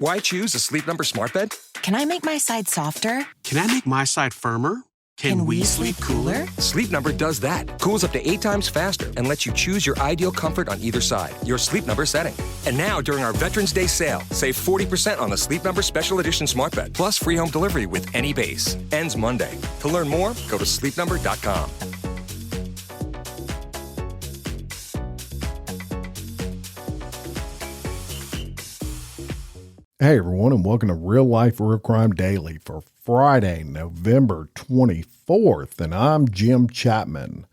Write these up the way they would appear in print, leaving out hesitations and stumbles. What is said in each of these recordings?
Why choose a Sleep Number smart bed? Can I make my side softer? Can I make my side firmer? Can we sleep cooler? Sleep Number does that. Cools up to 8 times faster and lets you choose your ideal comfort on either side. Your Sleep Number setting. And now, during our Veterans Day sale, save 40% on the Sleep Number Special Edition smart bed, plus free home delivery with any base. Ends Monday. To learn more, go to sleepnumber.com. Hey everyone, and welcome to Real Life Real Crime Daily for Friday, November 24th, and I'm Jim Chapman.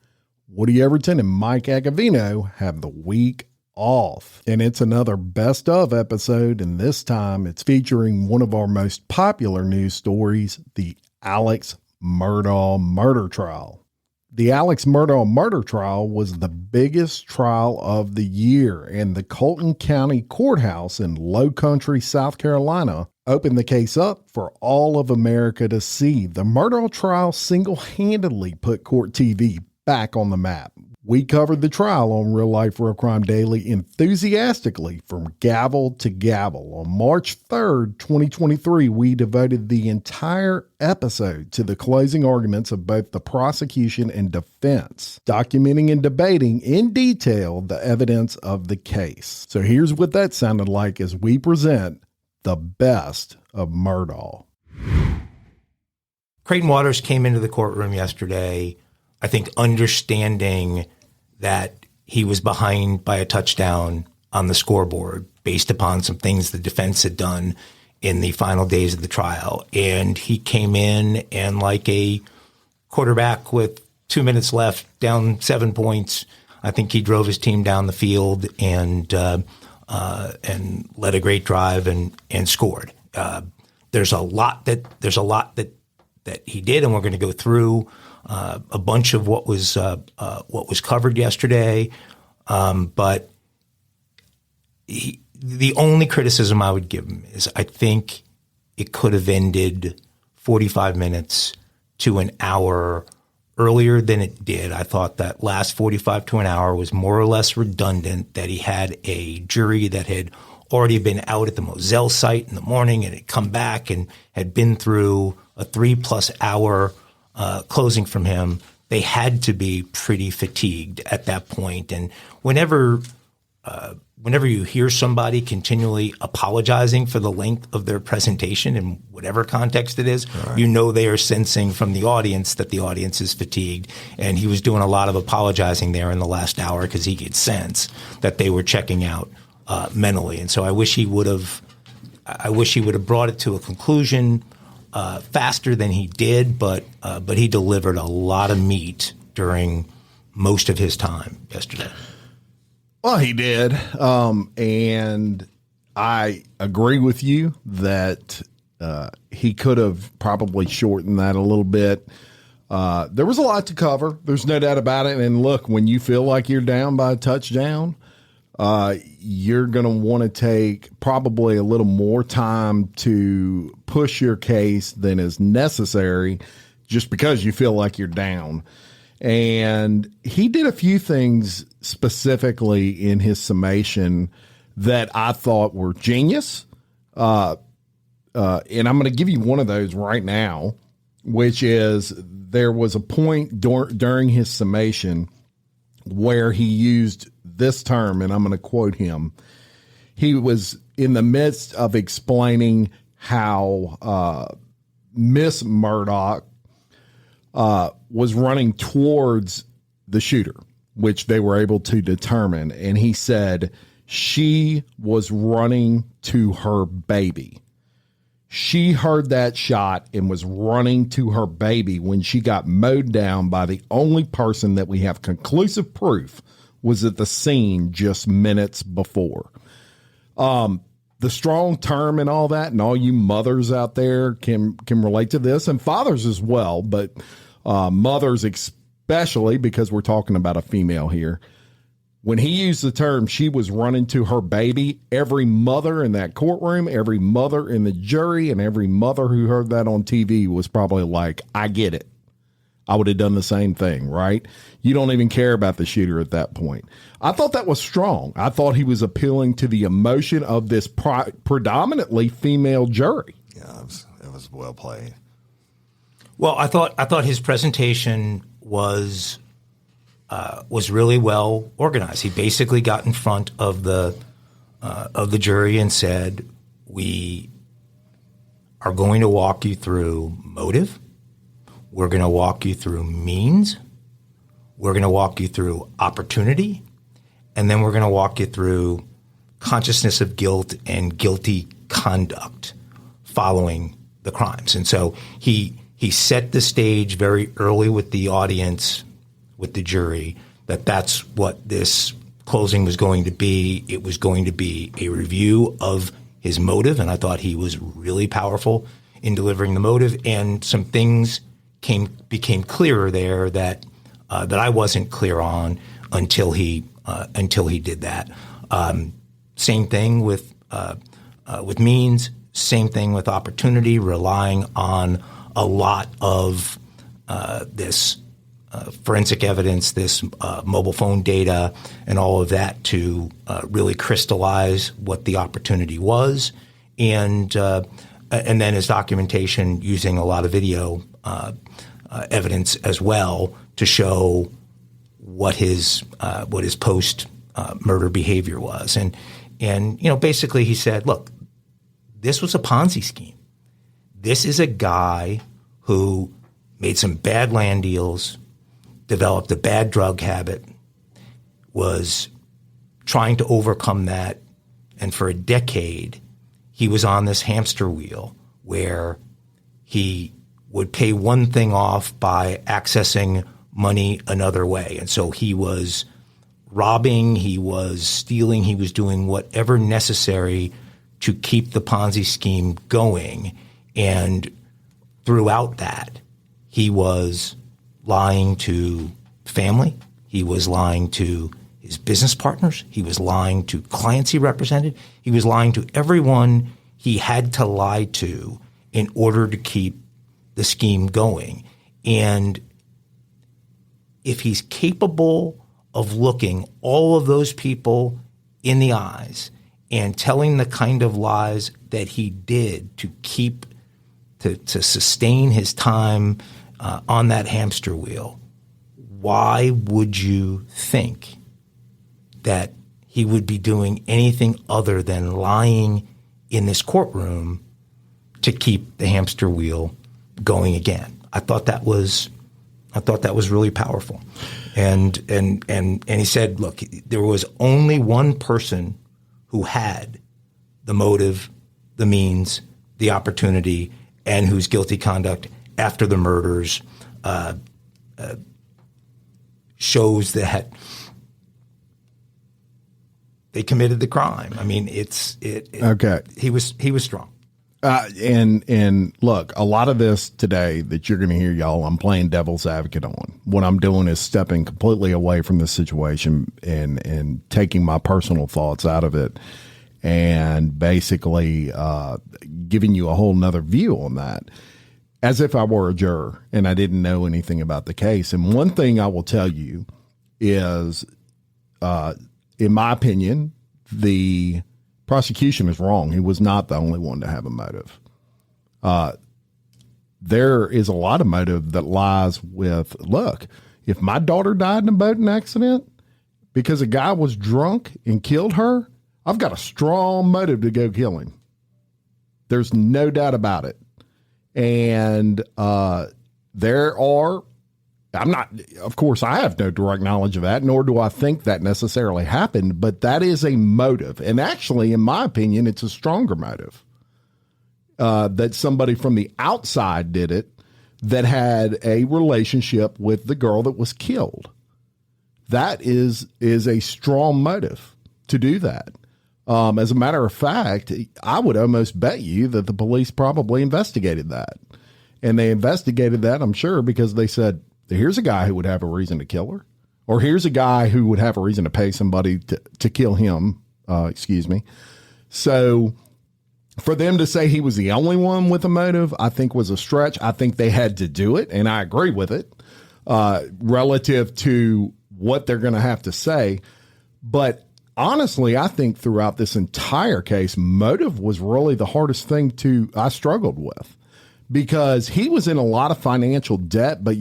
Woody Overton and Mike Agovino have the week off, and it's another best of episode, and this time it's featuring one of our most popular news stories, the Alex Murdaugh murder trial. The Alex Murdaugh murder trial was the biggest trial of the year, and the Colton County Courthouse in Low Country, South Carolina, opened the case up for all of America to see. The Murdaugh trial single-handedly put court TV back on the map. We covered the trial on Real Life Real Crime Daily enthusiastically from gavel to gavel. On March 3rd, 2023, we devoted the entire episode to the closing arguments of both the prosecution and defense, documenting and debating in detail the evidence of the case. So here's what that sounded like as we present the best of Murdaugh. Creighton Waters came into the courtroom yesterday, I think understanding that he was behind by a touchdown on the scoreboard based upon some things the defense had done in the final days of the trial. And he came in and, like a quarterback with 2 minutes left, down 7 points, I think he drove his team down the field and led a great drive and scored. There's a lot that he did, and we're going to go through a bunch of what was covered yesterday, but the only criticism I would give him is I think it could have ended 45 minutes to an hour earlier than it did. I thought that last 45 to an hour was more or less redundant, that he had a jury that had already been out at the Moselle site in the morning and had come back and had been through a 3+ hour closing from him. They had to be pretty fatigued at that point. And whenever you hear somebody continually apologizing for the length of their presentation in whatever context it is, right, you know they are sensing from the audience that the audience is fatigued. And he was doing a lot of apologizing there in the last hour because he could sense that they were checking out mentally. And so I wish he would have brought it to a conclusion faster than he did, but he delivered a lot of meat during most of his time yesterday. Well, he did. And I agree with you that he could have probably shortened that a little bit. There was a lot to cover. There's no doubt about it. And look, when you feel like you're down by a touchdown, you're going to want to take probably a little more time to push your case than is necessary just because you feel like you're down. And he did a few things specifically in his summation that I thought were genius. And I'm going to give you one of those right now, which is there was a point during his summation where he used this term, and I'm going to quote him. He was in the midst of explaining how Miss Murdaugh was running towards the shooter, which they were able to determine. And he said she was running to her baby. She heard that shot and was running to her baby when she got mowed down by the only person that we have conclusive proof was at the scene just minutes before. The strong term and all that, and all you mothers out there can relate to this, and fathers as well, but mothers especially, because we're talking about a female here. When he used the term, she was running to her baby, every mother in that courtroom, every mother in the jury, and every mother who heard that on TV was probably like, I get it. I would have done the same thing, right? You don't even care about the shooter at that point. I thought that was strong. I thought he was appealing to the emotion of this predominantly female jury. Yeah, it was well played. Well, I thought his presentation was really well organized. He basically got in front of the jury and said, "We are going to walk you through motive. We're going to walk you through means. We're going to walk you through opportunity. And then we're going to walk you through consciousness of guilt and guilty conduct following the crimes." And so he set the stage very early with the audience, with the jury, that's what this closing was going to be. It was going to be a review of his motive, and I thought he was really powerful in delivering the motive. And some things became clearer there that I wasn't clear on until he did that. Same thing with means. Same thing with opportunity. Relying on a lot of this forensic evidence, this mobile phone data, and all of that to really crystallize what the opportunity was, and then his documentation using a lot of video evidence as well to show what his post murder behavior was, and basically he said, look, this was a Ponzi scheme. This is a guy who made some bad land deals, developed a bad drug habit, was trying to overcome that, and for a decade he was on this hamster wheel where he would pay one thing off by accessing money another way. And so he was robbing, he was stealing, he was doing whatever necessary to keep the Ponzi scheme going. And throughout that, he was lying to family. He was lying to his business partners. He was lying to clients he represented. He was lying to everyone he had to lie to in order to keep the scheme going. And if he's capable of looking all of those people in the eyes and telling the kind of lies that he did to keep to sustain his time on that hamster wheel, why would you think that he would be doing anything other than lying in this courtroom to keep the hamster wheel going again? I thought that was really powerful. And he said, look, there was only one person who had the motive, the means, the opportunity, and whose guilty conduct after the murders shows that they committed the crime. I mean, okay. He was strong. And look, a lot of this today that you're going to hear, y'all, I'm playing devil's advocate on. What I'm doing is stepping completely away from the situation and taking my personal thoughts out of it and basically giving you a whole nother view on that, as if I were a juror and I didn't know anything about the case. And one thing I will tell you is, in my opinion, the prosecution is wrong. He was not the only one to have a motive. There is a lot of motive that lies with, look, if my daughter died in a boating accident because a guy was drunk and killed her, I've got a strong motive to go kill him. There's no doubt about it. And of course, I have no direct knowledge of that, nor do I think that necessarily happened, but that is a motive. And actually, in my opinion, it's a stronger motive that somebody from the outside did it that had a relationship with the girl that was killed. That is a strong motive to do that. As a matter of fact, I would almost bet you that the police probably investigated that. And they investigated that, I'm sure, because they said, here's a guy who would have a reason to kill her, or here's a guy who would have a reason to pay somebody to kill him. So For them to say he was the only one with a motive, I think was a stretch. I think they had to do it, and I agree with it relative to what they're going to have to say. But honestly, I think throughout this entire case, motive was really the hardest thing I struggled with, because he was in a lot of financial debt. But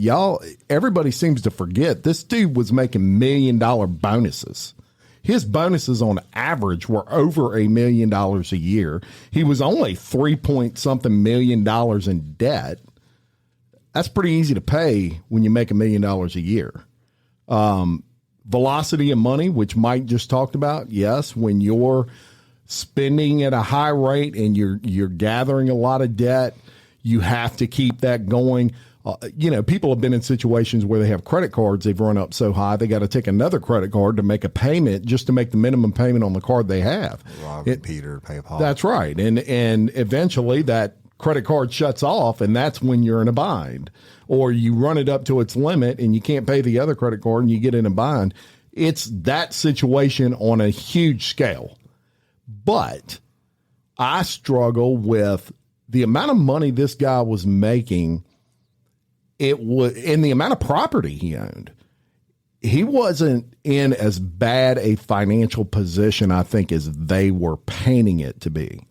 everybody seems to forget this dude was making $1 million bonuses. His bonuses on average were over $1 million a year. He was only $3-point-something million in debt. That's pretty easy to pay when you make $1 million a year. Velocity of money, which Mike just talked about. Yes, when you're spending at a high rate and you're gathering a lot of debt, you have to keep that going. People have been in situations where they have credit cards. They've run up so high, they got to take another credit card to make a payment just to make the minimum payment on the card they have. Peter, pay Paul. That's right. And eventually that credit card shuts off, and that's when you're in a bind. Or you run it up to its limit and you can't pay the other credit card and you get in a bind. It's that situation on a huge scale. But I struggle with the amount of money this guy was making. It was in the amount of property he owned. He wasn't in as bad a financial position, I think, as they were painting it to be.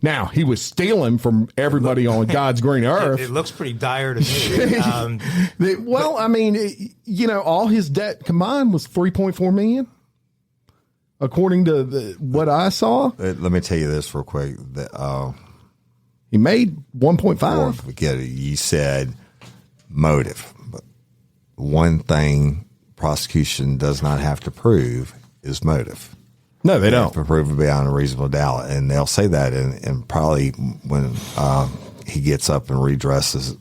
Now, he was stealing from everybody on God's green earth. It looks pretty dire to me. All his debt combined was $3.4 million, according to what I saw. Let me tell you this real quick. He made 1.5. Forget it. You said motive. But one thing prosecution does not have to prove is motive. No, they don't. To prove it beyond a reasonable doubt. And they'll say that and probably when he gets up and redresses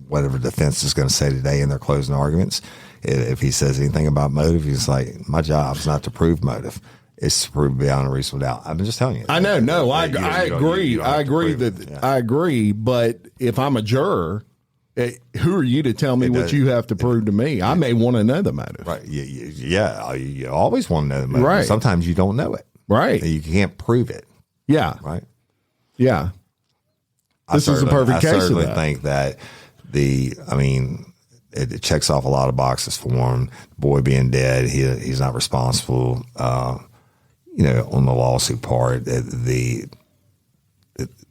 whatever defense is going to say today in their closing arguments. If he says anything about motive, he's like, my job's not to prove motive. It's to prove beyond a reasonable doubt. I'm just telling you. I know. No, I agree. I agree. But if I'm a juror, who are you to tell me what you have to prove to me? I may want to know the motive. Right. Yeah. You always want to know the motive. Right. Sometimes you don't know it. Right. You can't prove it. Yeah. Right. Yeah. This is a perfect case of that. I certainly think that it checks off a lot of boxes for him. The boy being dead, he's not responsible. On the lawsuit part,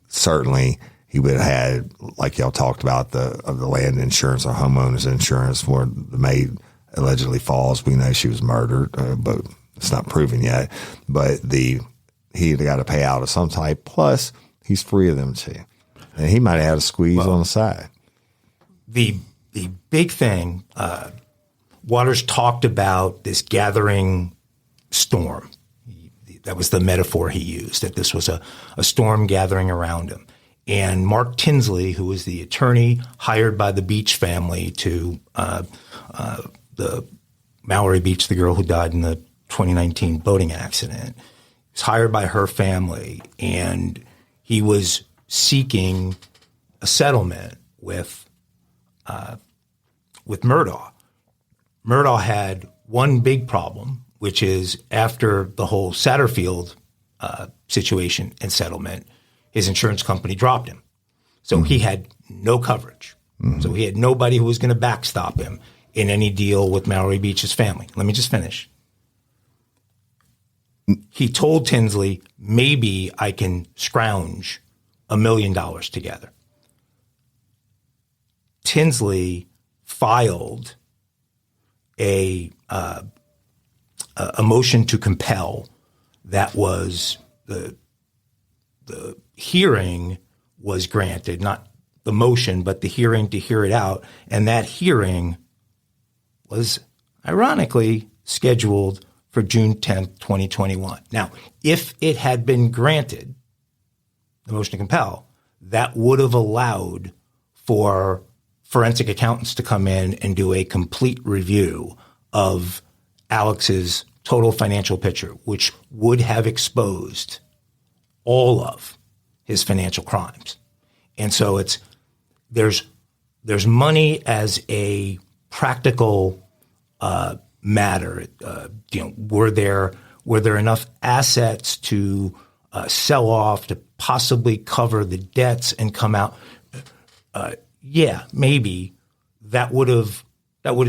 certainly he would have had, like y'all talked about, the land insurance or homeowners insurance where the maid allegedly falls. We know she was murdered, but it's not proven yet. But he got to pay out of some type. Plus, he's free of them too, and he might have had a squeeze on the side. The big thing, Waters talked about this gathering storm. That was the metaphor he used, that this was a storm gathering around him. And Mark Tinsley, who was the attorney hired by the Beach family to the Mallory Beach, the girl who died in the 2019 boating accident, was hired by her family, and he was seeking a settlement with Murdaugh. Murdaugh had one big problem, which is after the whole Satterfield situation and settlement, his insurance company dropped him. So he had no coverage. So he had nobody who was going to backstop him in any deal with Mallory Beach's family. Let me just finish. He told Tinsley, maybe I can scrounge $1 million together. Tinsley filed a motion to compel. That was the hearing was granted, not the motion, but the hearing to hear it out. And that hearing was ironically scheduled for June 10th, 2021. Now, if it had been granted, the motion to compel, that would have allowed for forensic accountants to come in and do a complete review of Alex's total financial picture, which would have exposed all of his financial crimes. And so there's money as a practical matter. Were there enough assets to sell off, to possibly cover the debts and come out, yeah, maybe that would have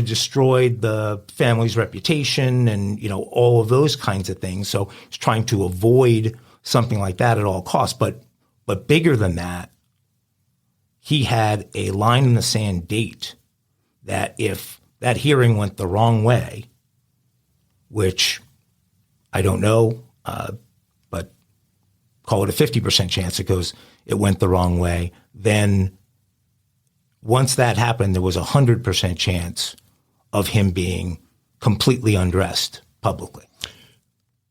destroyed the family's reputation and, you know, all of those kinds of things. So he's trying to avoid something like that at all costs. But bigger than that, he had a line in the sand date that if that hearing went the wrong way, which I don't know, but call it a 50% chance it went the wrong way, then once that happened, there was 100% chance of him being completely undressed publicly.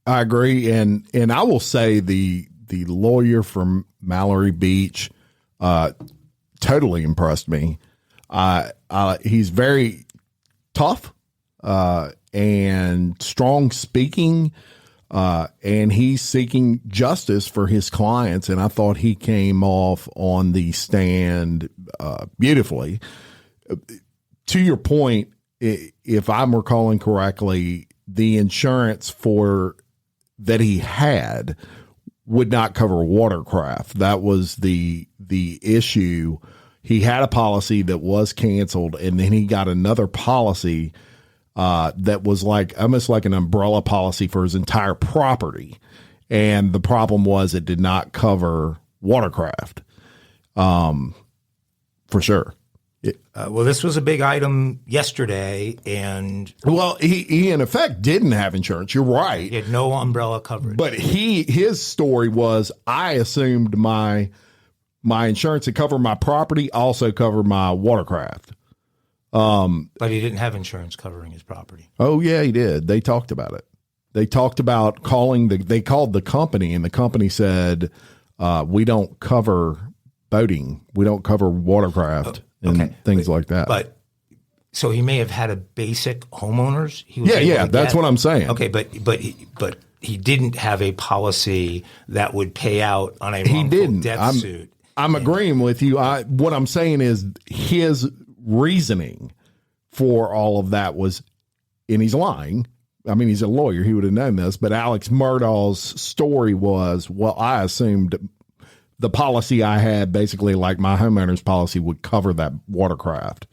I agree. And I will say the lawyer from Mallory Beach totally impressed me. He's very tough and strong speaking, and he's seeking justice for his clients. And I thought he came off on the stand beautifully. To your point, if I'm recalling correctly, the insurance that he had would not cover watercraft. That was the issue. He had a policy that was canceled, and then he got another policy that was almost like an umbrella policy for his entire property. And the problem was it did not cover watercraft, for sure. Well, this was a big item yesterday, and he in effect didn't have insurance. You're right. he had no umbrella coverage. But his story was, I assumed my insurance to cover my property also covered my watercraft. But he didn't have insurance covering his property. Oh yeah, he did. They talked about it. They talked about they called the company, and the company said, we don't cover boating. We don't cover watercraft and things like that. But so he may have had a basic homeowners. He was that's what I'm saying. Okay, but he didn't have a policy that would pay out on a wrongful death suit. I'm agreeing with you. What I'm saying is his reasoning for all of that was, and he's lying. I mean, he's a lawyer. He would have known this. But Alex Murdaugh's story was, well, I assumed the policy I had, basically like my homeowner's policy, would cover that watercraft.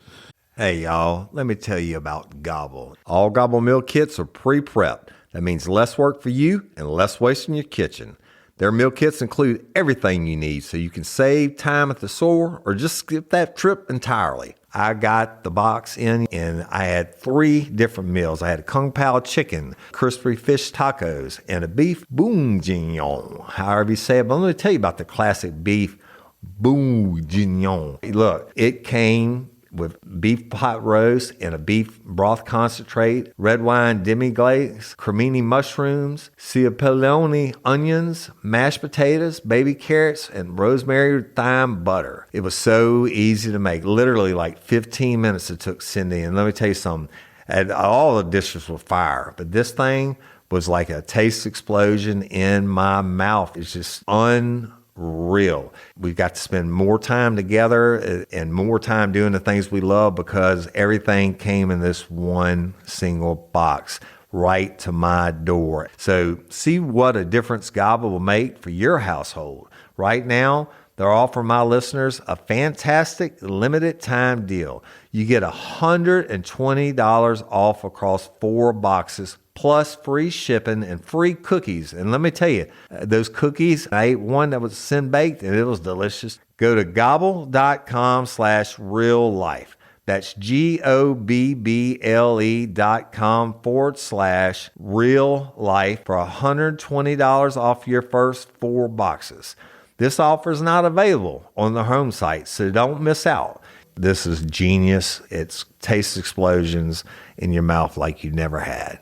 Hey, y'all, let me tell you about Gobble. All Gobble meal kits are pre-prepped. That means less work for you and less waste in your kitchen. Their meal kits include everything you need so you can save time at the store or just skip that trip entirely. I got the box in and I had 3 different meals. I had a Kung Pao chicken, crispy fish tacos, and a beef bourguignon, however you say it. But let me tell you about the classic beef bourguignon. Look, it came with beef pot roast and a beef broth concentrate, red wine demi-glaze, cremini mushrooms, cipollone onions, mashed potatoes, baby carrots, and rosemary thyme butter. It was so easy to make. Literally like 15 minutes it took Cindy. And let me tell you something, and all the dishes were fire, but this thing was like a taste explosion in my mouth. It's just unreal. We got to spend more time together and more time doing the things we love because everything came in this one single box right to my door. So see what a difference Gobble will make for your household. Right now, they're offering my listeners a fantastic limited time deal. You get $120 off across 4 boxes plus free shipping and free cookies. And let me tell you, those cookies, I ate one that was sin baked and it was delicious. Go to gobble.com/real life. That's GOBBLE.com/real life for $120 off your first 4 boxes. This offer is not available on the home site, so don't miss out. This is genius. It's taste explosions in your mouth like you never had.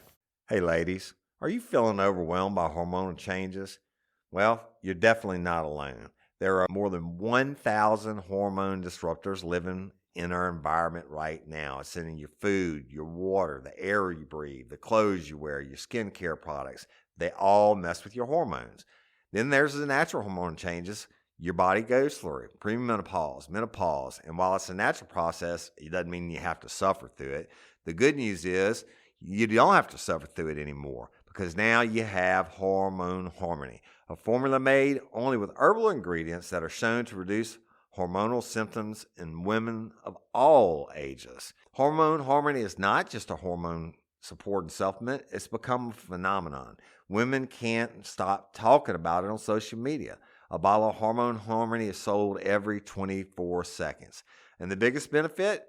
Hey ladies, are you feeling overwhelmed by hormonal changes? Well, you're definitely not alone. There are more than 1,000 hormone disruptors living in our environment right now. It's in your food, your water, the air you breathe, the clothes you wear, your skincare products. They all mess with your hormones. Then there's the natural hormone changes your body goes through, premenopause, menopause. And while it's a natural process, it doesn't mean you have to suffer through it. The good news is you don't have to suffer through it anymore because now you have hormone harmony, a formula made only with herbal ingredients that are shown to reduce hormonal symptoms in women of all ages. Hormone Harmony is not just a hormone supporting supplement, it's become a phenomenon. Women can't stop talking about it on social media. A bottle of Hormone Harmony is sold every 24 seconds. And the biggest benefit?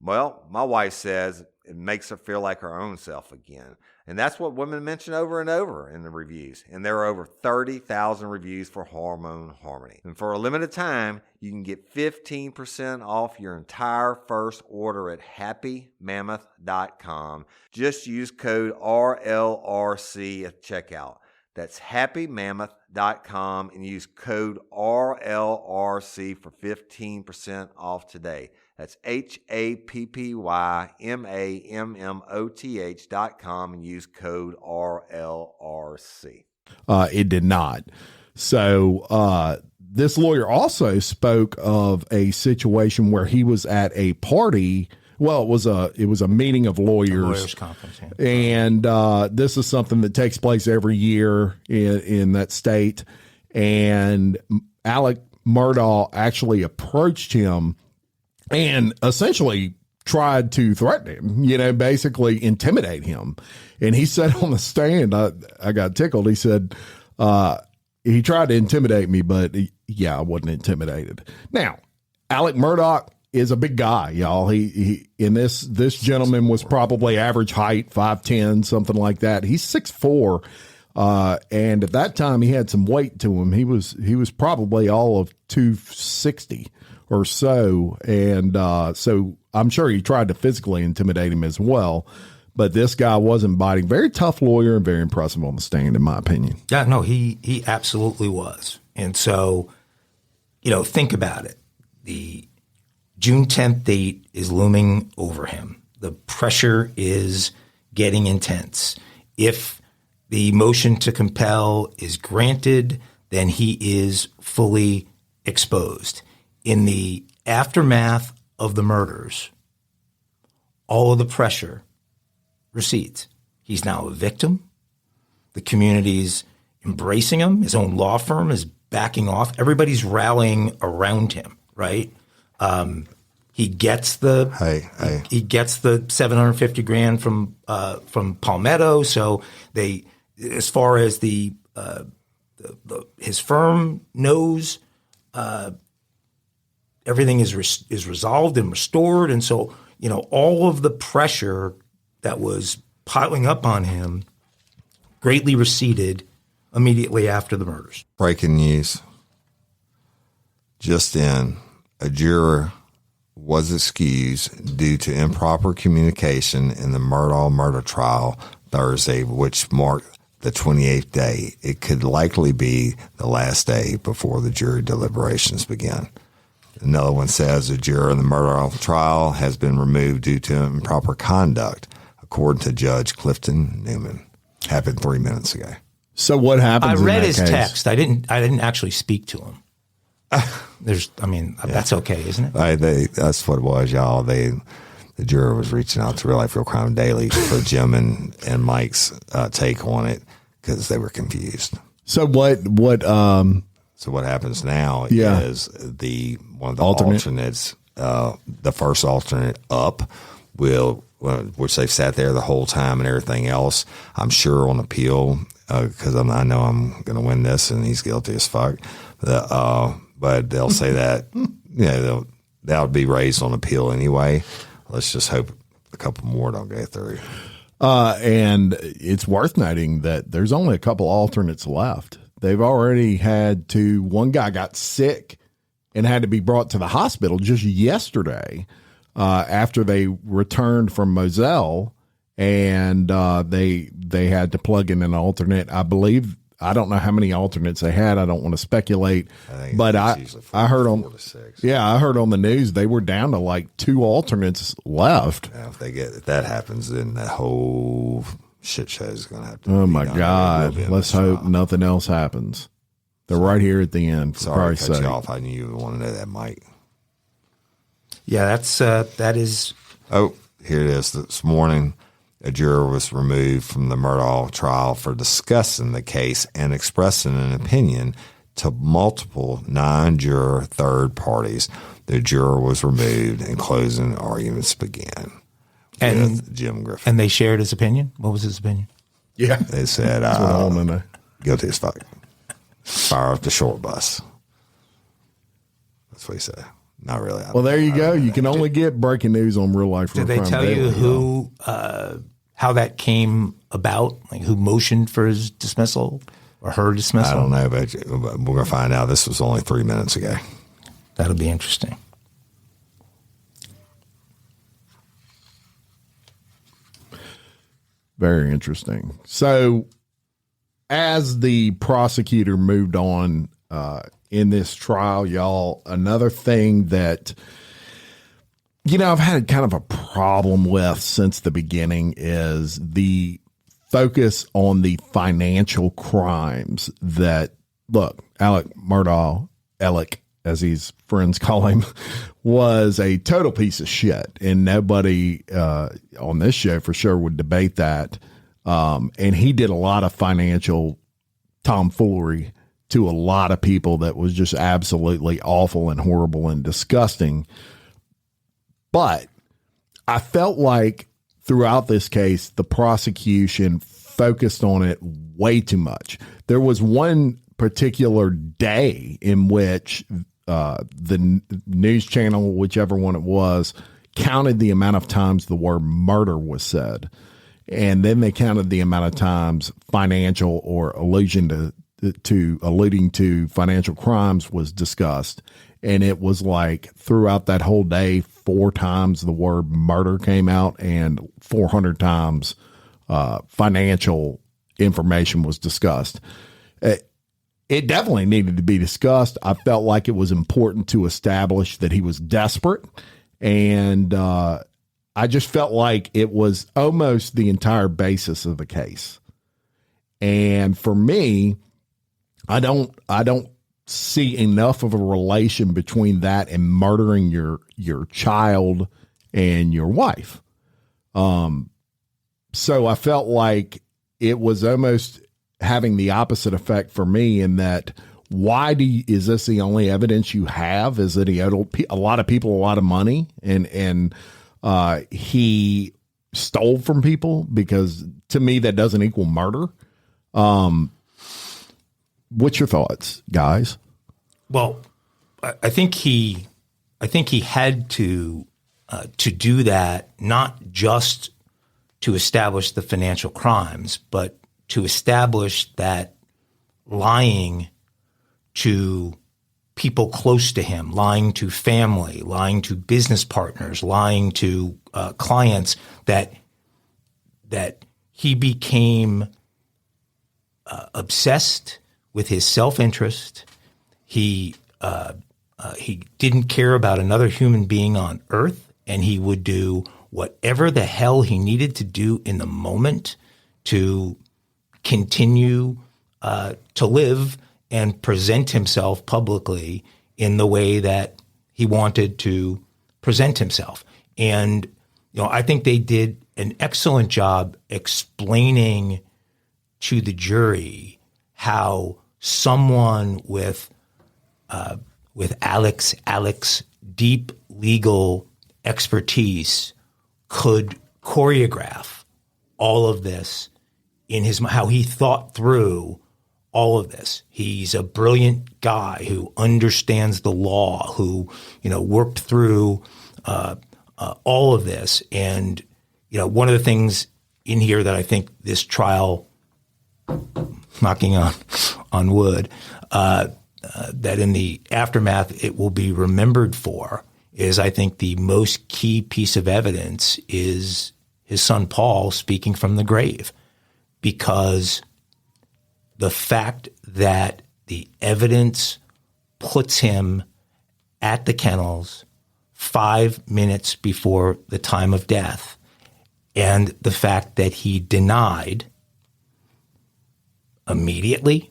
Well, my wife says it makes her feel like her own self again. And that's what women mention over and over in the reviews. And there are over 30,000 reviews for Hormone Harmony. And for a limited time, you can get 15% off your entire first order at happymammoth.com. Just use code RLRC at checkout. That's happymammoth.com and use code RLRC for 15% off today. That's happymammoth.com and use code RLRC. It did not. So this lawyer also spoke of a situation where he was at a party. Well, it was a meeting of lawyers conference, yeah. And this is something that takes place every year in that state. And Alec Murdaugh actually approached him and essentially tried to threaten him, basically intimidate him. And he said on the stand, I got tickled. He said, he tried to intimidate me, but I wasn't intimidated. Now, Alec Murdaugh is a big guy, y'all. He in this gentleman was probably average height, 5'10", something like that. He's 6'4", and at that time he had some weight to him. He was probably all of 260 or so, and so I'm sure he tried to physically intimidate him as well. But this guy wasn't biting. Very tough lawyer and very impressive on the stand, in my opinion. Yeah, no, he absolutely was. And so, think about it. The June 10th date is looming over him. The pressure is getting intense. If the motion to compel is granted, then he is fully exposed. In the aftermath of the murders, all of the pressure recedes. He's now a victim. The community's embracing him. His own law firm is backing off. Everybody's rallying around him, right? He gets the he gets the $750,000 from Palmetto. So as far as his firm knows, everything is resolved and restored. And so, all of the pressure that was piling up on him greatly receded immediately after the murders. Breaking news. Just in, a juror was excused due to improper communication in the Murdaugh murder trial Thursday, which marked the 28th day. It could likely be the last day before the jury deliberations begin. Another one says a juror in the Murdaugh trial has been removed due to improper conduct, according to Judge Clifton Newman. Happened 3 minutes ago. So what happens? I read his text. I didn't actually speak to him. That's okay, isn't it? That's what it was, y'all. The juror was reaching out to Real Life Real Crime Daily for Jim and Mike's take on it because they were confused. So what happens now is one of the alternates, the first alternate up which they've sat there the whole time and everything else, I'm sure on appeal, because I know I'm going to win this and he's guilty as fuck. But they'll say that, that'll be raised on appeal anyway. Let's just hope a couple more don't go through. And it's worth noting that there's only a couple alternates left. They've already had one guy got sick and had to be brought to the hospital just yesterday after they returned from Moselle, and they had to plug in an alternate. I believe, I don't know how many alternates they had. I don't want to speculate, but I heard on the news they were down to like 2 alternates left. Now, if that happens, then that whole shit show is going to have to. Oh my God! Let's hope nothing else happens. They're right here at the end. Sorry to cut you off. I knew you would want to know that, Mike. Yeah, that is. Oh, here it is. This morning, a juror was removed from the Murdaugh trial for discussing the case and expressing an opinion to multiple non-juror third parties. The juror was removed and closing arguments began. And with Jim Griffin. And they shared his opinion? What was his opinion? Yeah. They said, guilty as fuck. Fire up the short bus. That's what he said. Not really. Well, there you go. You can only get breaking news on Real Life. Did they tell you who, how that came about? Like who motioned for his dismissal or her dismissal? I don't know, but we're going to find out. This was only 3 minutes ago. That'll be interesting. Very interesting. So as the prosecutor moved on in this trial, y'all, another thing that, I've had kind of a problem with since the beginning is the focus on the financial crimes that, look, Murdaugh, as his friends call him, was a total piece of shit. And nobody on this show for sure would debate that. And he did a lot of financial tomfoolery to a lot of people that was just absolutely awful and horrible and disgusting. But I felt like throughout this case, the prosecution focused on it way too much. There was one particular day in which the news channel, whichever one it was, counted the amount of times the word murder was said. And then they counted the amount of times financial or alluding to financial crimes was discussed. And it was like throughout that whole day, 4 times the word murder came out and 400 times financial information was discussed. It definitely needed to be discussed. I felt like it was important to establish that he was desperate. And I just felt like it was almost the entire basis of the case. And for me, I don't see enough of a relation between that and murdering your child and your wife. So I felt like it was almost having the opposite effect for me in that is this the only evidence you have? Is that he owed a lot of people a lot of money and he stole from people? Because to me, that doesn't equal murder. What's your thoughts, guys? Well, I think he had to do that, not just to establish the financial crimes, but to establish that lying to people close to him, lying to family, lying to business partners, lying to clients, that he became obsessed with his self-interest. He didn't care about another human being on earth, and he would do whatever the hell he needed to do in the moment to continue to live and present himself publicly in the way that he wanted to present himself. And, I think they did an excellent job explaining to the jury how someone with Alex's deep legal expertise could choreograph all of this in his, how he thought through all of this. He's a brilliant guy who understands the law, who, worked through all of this. And, one of the things in here that I think this trial, knocking on wood, that in the aftermath it will be remembered for is, I think, the most key piece of evidence is his son Paul speaking from the grave. Because the fact that the evidence puts him at the kennels 5 minutes before the time of death, and the fact that he denied immediately,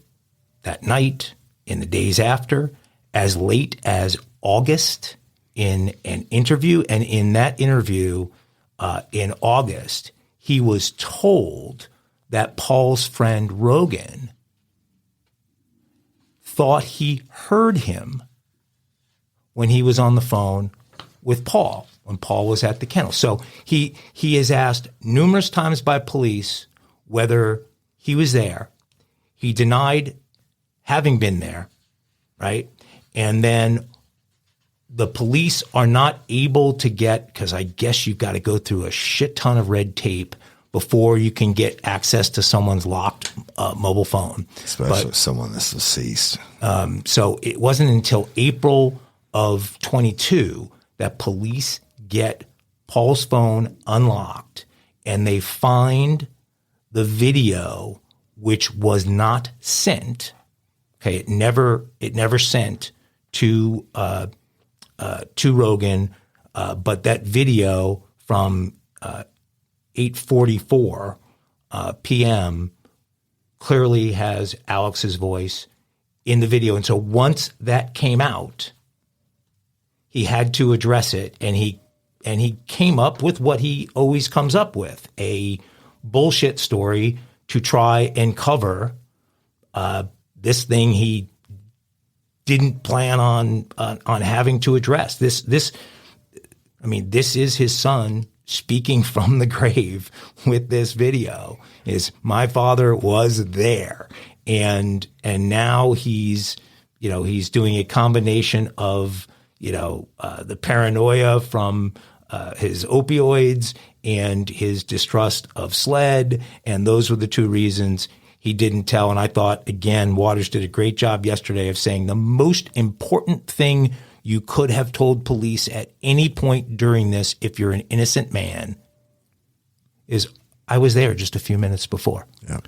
that night, in the days after, as late as August in an interview. And in that interview in August, he was told that Paul's friend Rogan thought he heard him when he was on the phone with Paul, when Paul was at the kennel. So he is asked numerous times by police whether he was there. He denied having been there, right? And then the police are not able to get, because I guess you've got to go through a shit ton of red tape before you can get access to someone's locked mobile phone. Especially someone that's deceased. So it wasn't until April of 22 that police get Paul's phone unlocked and they find the video, which was not sent. Okay, it never sent to Rogan, but that video from 8:44 p.m. clearly has Alex's voice in the video. And so once that came out, he had to address it, and he came up with what he always comes up with, a bullshit story to try and cover this thing he didn't plan on having to address. This is his son speaking from the grave with this video. Is my father was there, and now he's doing a combination of the paranoia from his opioids and his distrust of SLED, and those were the two reasons he didn't tell. And I thought, again, Waters did a great job yesterday of saying the most important thing you could have told police at any point during this, if you're an innocent man, is I was there just a few minutes before. Yeah.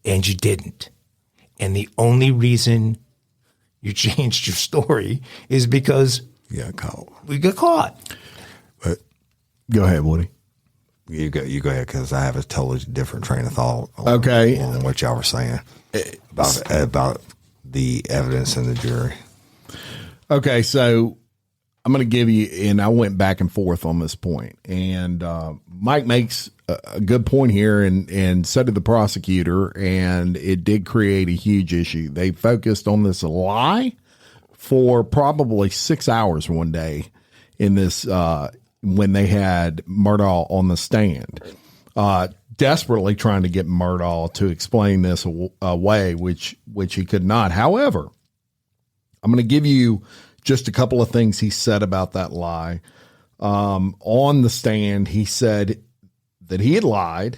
And you didn't. And the only reason you changed your story is because You got caught. we got caught. But Go ahead, Woody. you go ahead, because I have a totally different train of thought Okay. on what y'all were saying about the evidence in the jury. Okay, so I'm going to give you, and I went back and forth on this point, and Mike makes a good point here, and so did the prosecutor, and it did create a huge issue. They focused on this lie for probably 6 hours one day in this when they had Murdaugh on the stand, desperately trying to get Murdaugh to explain this away, which he could not. However, I'm going to give you just a couple of things he said about that lie. On the stand, he said that he had lied,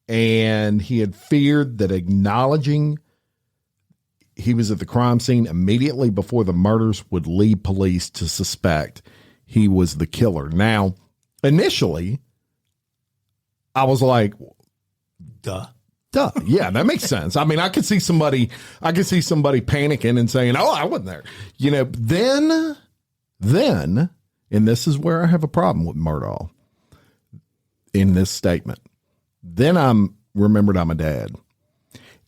and he had feared that acknowledging he was at the crime scene immediately before the murders would lead police to suspect he was the killer. Now, initially, I was like, Duh. yeah, that makes sense. I mean, I could see somebody panicking and saying, "Oh, I wasn't there." Then, and this is where I have a problem with Murdaugh in this statement. Then remembered I'm a dad,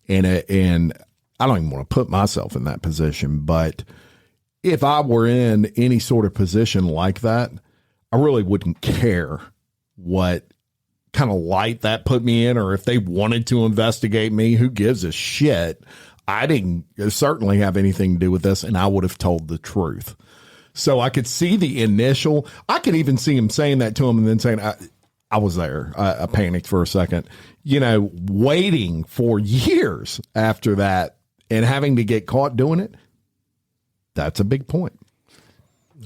and I don't even want to put myself in that position, but if I were in any sort of position like that, I really wouldn't care what kind of light that put me in, or if they wanted to investigate me. Who gives a shit? I didn't certainly have anything to do with this, and I would have told the truth. So I could see I could even see him saying that to him and then saying, I was there. I panicked for a second, waiting for years after that and having to get caught doing it. That's a big point.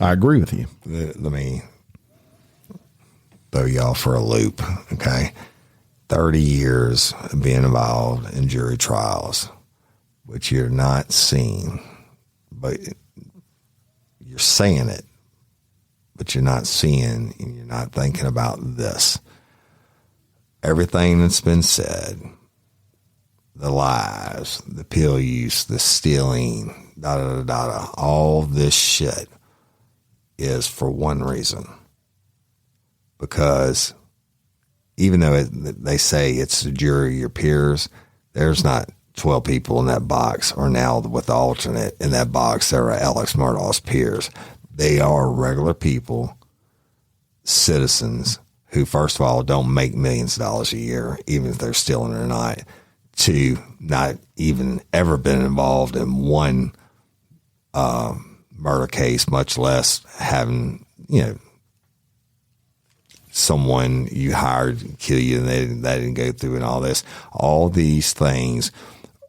I agree with you. Let me throw y'all for a loop, okay? 30 years of being involved in jury trials, which you're not seeing, but you're saying it, but you're not seeing, and you're not thinking about this. Everything that's been said, the lies, the pill use, the stealing, all this shit is for one reason. Because even though they say it's the jury, your peers, there's not 12 people in that box, or now with the alternate in that box, there are Alex Murdaugh's peers. They are regular people, citizens who, first of all, don't make millions of dollars a year, even if they're stealing or not, to not even ever been involved in one murder case, much less having, someone you hired to kill you and they didn't go through and all this. All these things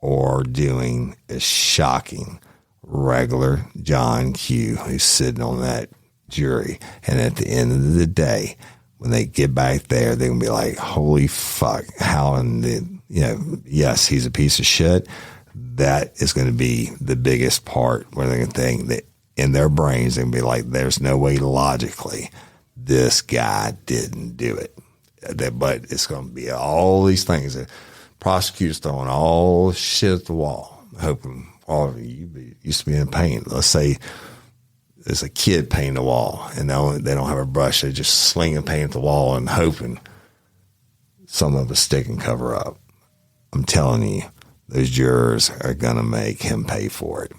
are doing is shocking regular John Q, who's sitting on that jury. And at the end of the day, when they get back there, they're going to be like, holy fuck, how in the, yes, he's a piece of shit. That is going to be the biggest part where they're going to think that in their brains, they're going to be like, there's no way logically this guy didn't do it. But it's going to be all these things. The prosecutors throwing all shit at the wall, hoping all of you used to be in pain. Let's say there's a kid painting the wall and they don't have a brush. They're just slinging paint at the wall and hoping some of it stick and cover up. I'm telling you, those jurors are going to make him pay for it.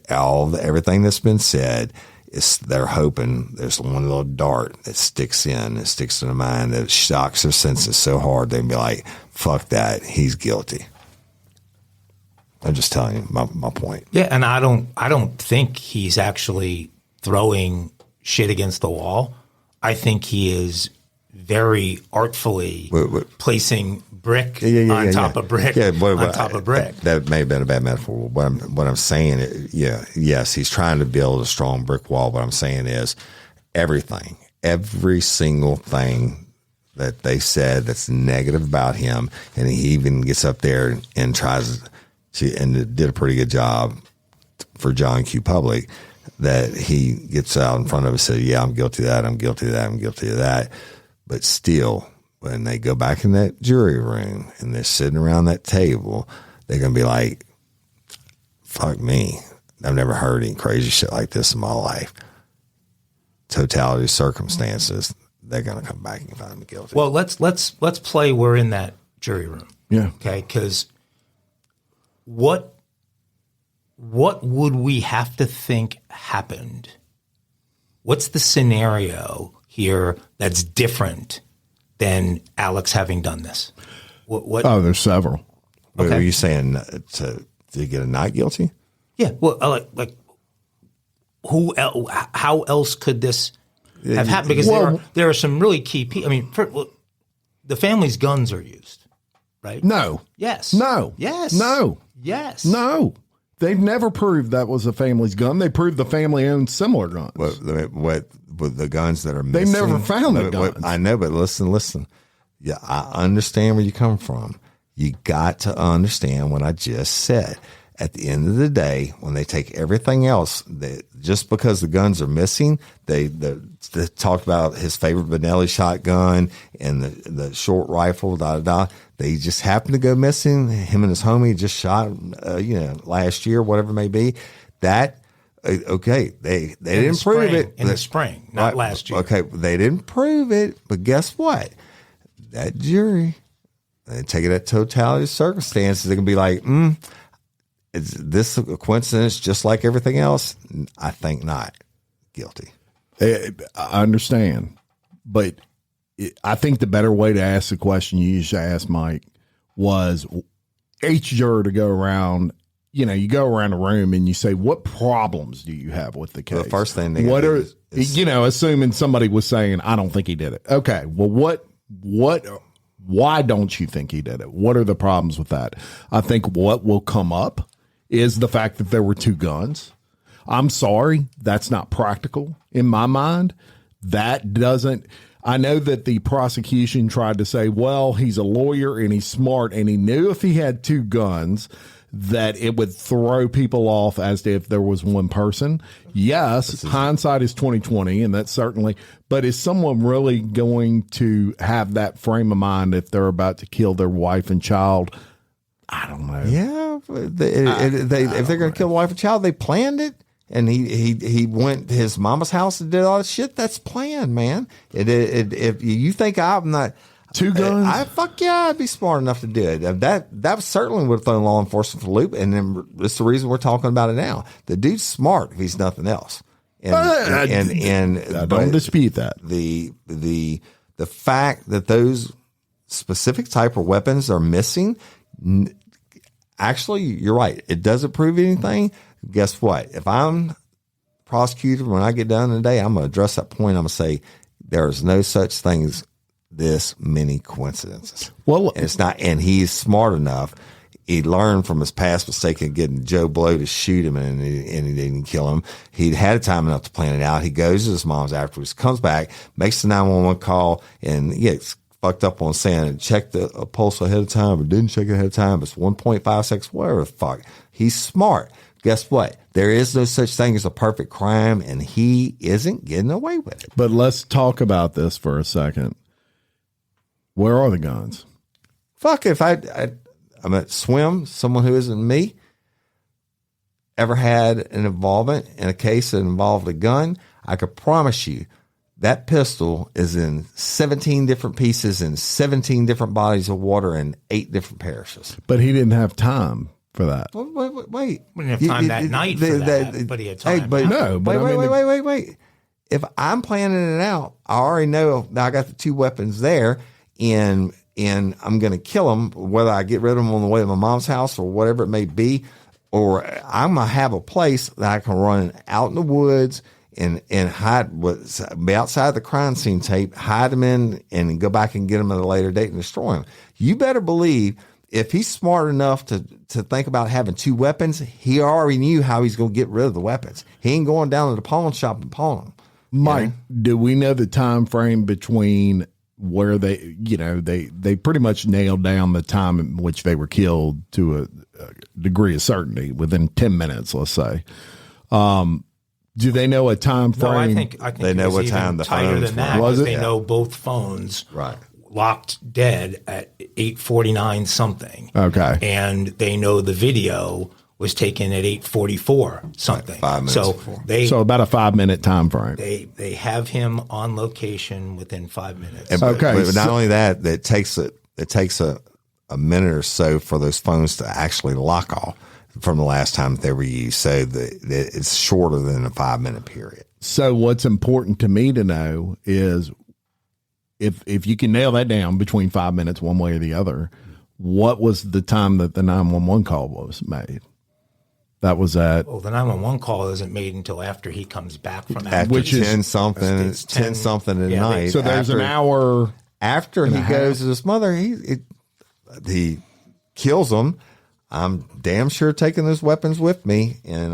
Everything that's been said is they're hoping there's one little dart that sticks in the mind that shocks their senses so hard they'd be like, fuck that, he's guilty. I'm just telling you my point. Yeah, and I don't think he's actually throwing shit against the wall. I think he is very artfully placing brick on top of brick on top of brick. That may have been a bad metaphor. What I'm saying is, yes, he's trying to build a strong brick wall. What I'm saying is everything, every single thing that they said that's negative about him, and he even gets up there and tries to, and did a pretty good job for John Q. Public, that he gets out in front of us and said, yeah, I'm guilty of that, I'm guilty of that, I'm guilty of that. But still, when they go back in that jury room and they're sitting around that table, they're going to be like, fuck me. I've never heard any crazy shit like this in my life. Totality of circumstances, they're going to come back and find me guilty. Well, let's play we're in that jury room. Yeah. Okay, because what would we have to think happened? What's the scenario here that's different than Alex having done this? What? Oh, there's several. Wait, Okay. were you saying to get a not guilty? Yeah. Well, like who? How else could this have happened? Because there are some really key people. I mean, the family's guns are used, right? No. Yes. No. Yes. No. Yes. No. They've never proved that was the family's gun. They proved the family owned similar guns. What the guns that are They've missing? never found the guns. I know, but listen. Yeah, I understand where you come from. You got to understand what I just said. At the end of the day, when they take everything else, just because the guns are missing, they talked about his favorite Benelli shotgun and the short rifle, They just happened to go missing. Him and his homie just shot, last year, whatever it may be. That, okay, they didn't prove it. In the spring, not last year. Okay, they didn't prove it, but guess what? That jury, they take it at totality of circumstances. They're going to be like, is this a coincidence just like everything else? I think not. Guilty. I understand. But I think the better way to ask the question you used to ask, Mike, was each juror to go around, you go around the room and you say, what problems do you have with the case? Well, the first thing they what do are, assuming somebody was saying, I don't think he did it. Okay. Well, why don't you think he did it? What are the problems with that? I think what will come up is the fact that there were two guns. I'm sorry, that's not practical in my mind. That doesn't. I know that the prosecution tried to say, well, he's a lawyer and he's smart and he knew if he had two guns that it would throw people off as to if there was one person. Yes, hindsight is 20/20, and that's certainly. But is someone really going to have that frame of mind if they're about to kill their wife and child? I don't know. Yeah, if they're going to kill the wife and child, they planned it. And he went to his mama's house and did all that shit. That's planned, man. If you think I'm not two guns, I'd be smart enough to do it. That certainly would have thrown law enforcement for the loop. And then it's the reason we're talking about it now. The dude's smart if he's nothing else. And I don't dispute that. The the fact that those specific type of weapons are missing, actually, you're right. It doesn't prove anything. Guess what? If I'm prosecutor, when I get done today, I'm going to address that point. I'm going to say there's no such thing as this many coincidences. Well, and it's not, and he's smart enough. He learned from his past mistake of getting Joe Blow to shoot him, and he didn't kill him. He'd had time enough to plan it out. He goes to his mom's afterwards, comes back, makes the 911 call, and gets fucked up on saying checked the pulse ahead of time or didn't check it ahead of time. It's 1.5 seconds, whatever the fuck. He's smart. Guess what? There is no such thing as a perfect crime, and he isn't getting away with it. But let's talk about this for a second. Where are the guns? Fuck, if I'm at swim, someone who isn't me, ever had an involvement in a case that involved a gun, I could promise you that pistol is in 17 different pieces in 17 different bodies of water in 8 different parishes. But he didn't have time for that. Wait. We didn't have time that night for that, but he had time. Wait. If I'm planning it out, I already know that I got the 2 weapons there, and I'm going to kill them, whether I get rid of them on the way to my mom's house or whatever it may be, or I'm going to have a place that I can run out in the woods and hide be outside the crime scene tape, hide them in, and go back and get them at a later date and destroy them. You better believe if he's smart enough to think about having 2 weapons, he already knew how he's going to get rid of the weapons. He ain't going down to the pawn shop and pawn them. Mike, do we know the time frame between where they pretty much nailed down the time in which they were killed to a degree of certainty within 10 minutes, let's say? Do they know a time frame? No, I think they know what time the phones were. Was it? They know both phones locked dead at 8:49 something. Okay. And they know the video was taken at 8:44 something. 5 minutes before. So about a 5-minute time frame. They have him on location within 5 minutes. But not only that, it takes a minute or so for those phones to actually lock off from the last time that they were used. So it's shorter than a 5-minute period. So what's important to me to know is if you can nail that down between 5 minutes, one way or the other, what was the time that the 911 call was made? That was at... Well, the 911 call isn't made until after he comes back from after, which is 10 something at night. So there's an hour after he goes to his mother. He kills them. I'm damn sure taking those weapons with me, and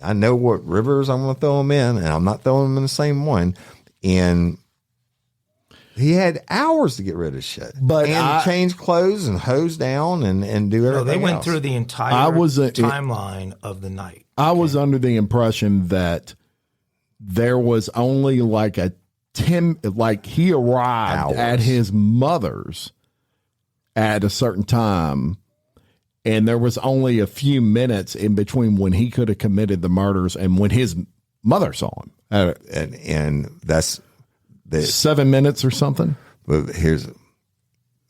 I know what rivers I'm going to throw them in, and I'm not throwing them in the same one. And he had hours to get rid of shit, and change clothes and hose down and do everything. They went else. through the entire timeline of the night. I was under the impression that there was only like a 10, like he arrived at his mother's at a certain time, and there was only a few minutes in between when he could have committed the murders and when his mother saw him. And that's 7 minutes or something. But here's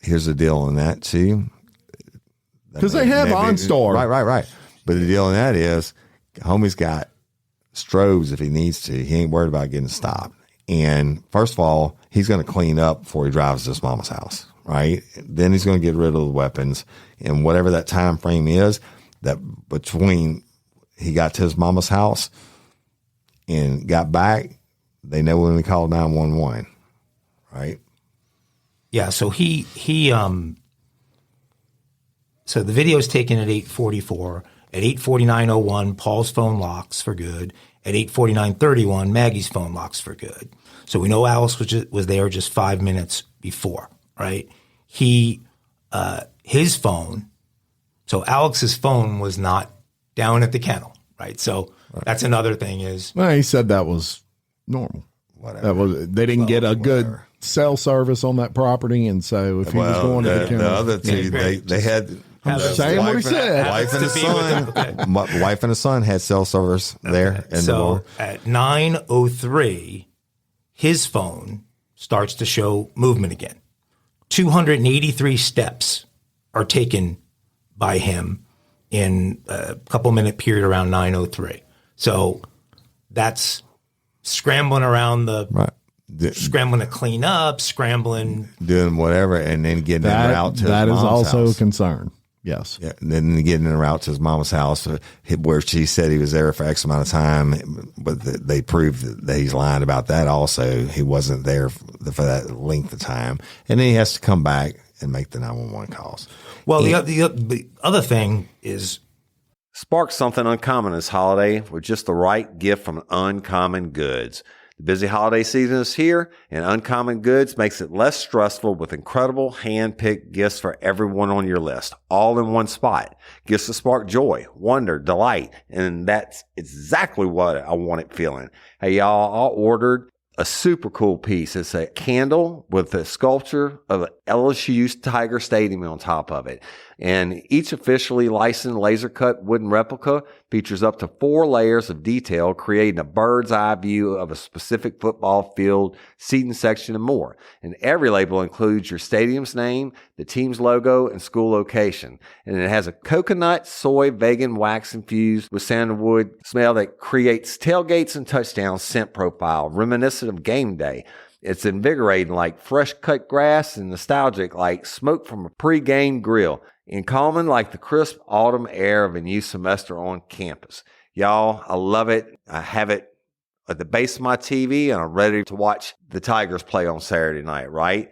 the deal on that too, because they have OnStar. Right. But the deal on that is, homie's got strobes if he needs to. He ain't worried about getting stopped. And first of all, he's going to clean up before he drives to his mama's house. Right. Then he's going to get rid of the weapons, and whatever that time frame is, that between he got to his mama's house and got back, they know when we call 911, right? Yeah. So so the video is taken at 8:44. At 8:49:01, Paul's phone locks for good. At 8:49:31, Maggie's phone locks for good. So we know Alice was there just 5 minutes before, right? His phone. So Alex's phone was not down at the kennel, right? So that's another thing is. Well, he said that was normal. Whatever. They didn't get a good cell service on that property, and so if he was going to the kennel, the other two, they had. I'm saying what he said. Wife and a son. Wife and a son had cell service there. And so at 9:03, his phone starts to show movement again. 283 steps are taken by him in a couple minute period around 9:03. So that's scrambling around the scrambling to clean up, scrambling, doing whatever, and then getting en route to his that is mom's also house. a concern. Yes. Yeah, and then getting en route to his mama's house, where she said he was there for X amount of time, but they proved that he's lying about that. Also, he wasn't there for that length of time, and then he has to come back and make the 911 calls. Well, the other thing is, spark something uncommon this holiday with just the right gift from Uncommon Goods. The busy holiday season is here, and Uncommon Goods makes it less stressful with incredible hand-picked gifts for everyone on your list, all in one spot. Gifts that spark joy, wonder, delight, and that's exactly what I wanted feeling. Hey, y'all, I ordered a super cool piece. It's a candle with a sculpture of an LSU's Tiger Stadium on top of it. And each officially licensed laser cut wooden replica features up to 4 layers of detail, creating a bird's eye view of a specific football field, seating section, and more. And every label includes your stadium's name, the team's logo, and school location. And it has a coconut, soy, vegan wax infused with sandalwood smell that creates tailgates and touchdowns scent profile, reminiscent of game day. It's invigorating like fresh cut grass and nostalgic like smoke from a pre-game grill, and calming like the crisp autumn air of a new semester on campus. Y'all, I love it. I have it at the base of my TV, and I'm ready to watch the Tigers play on Saturday night, right?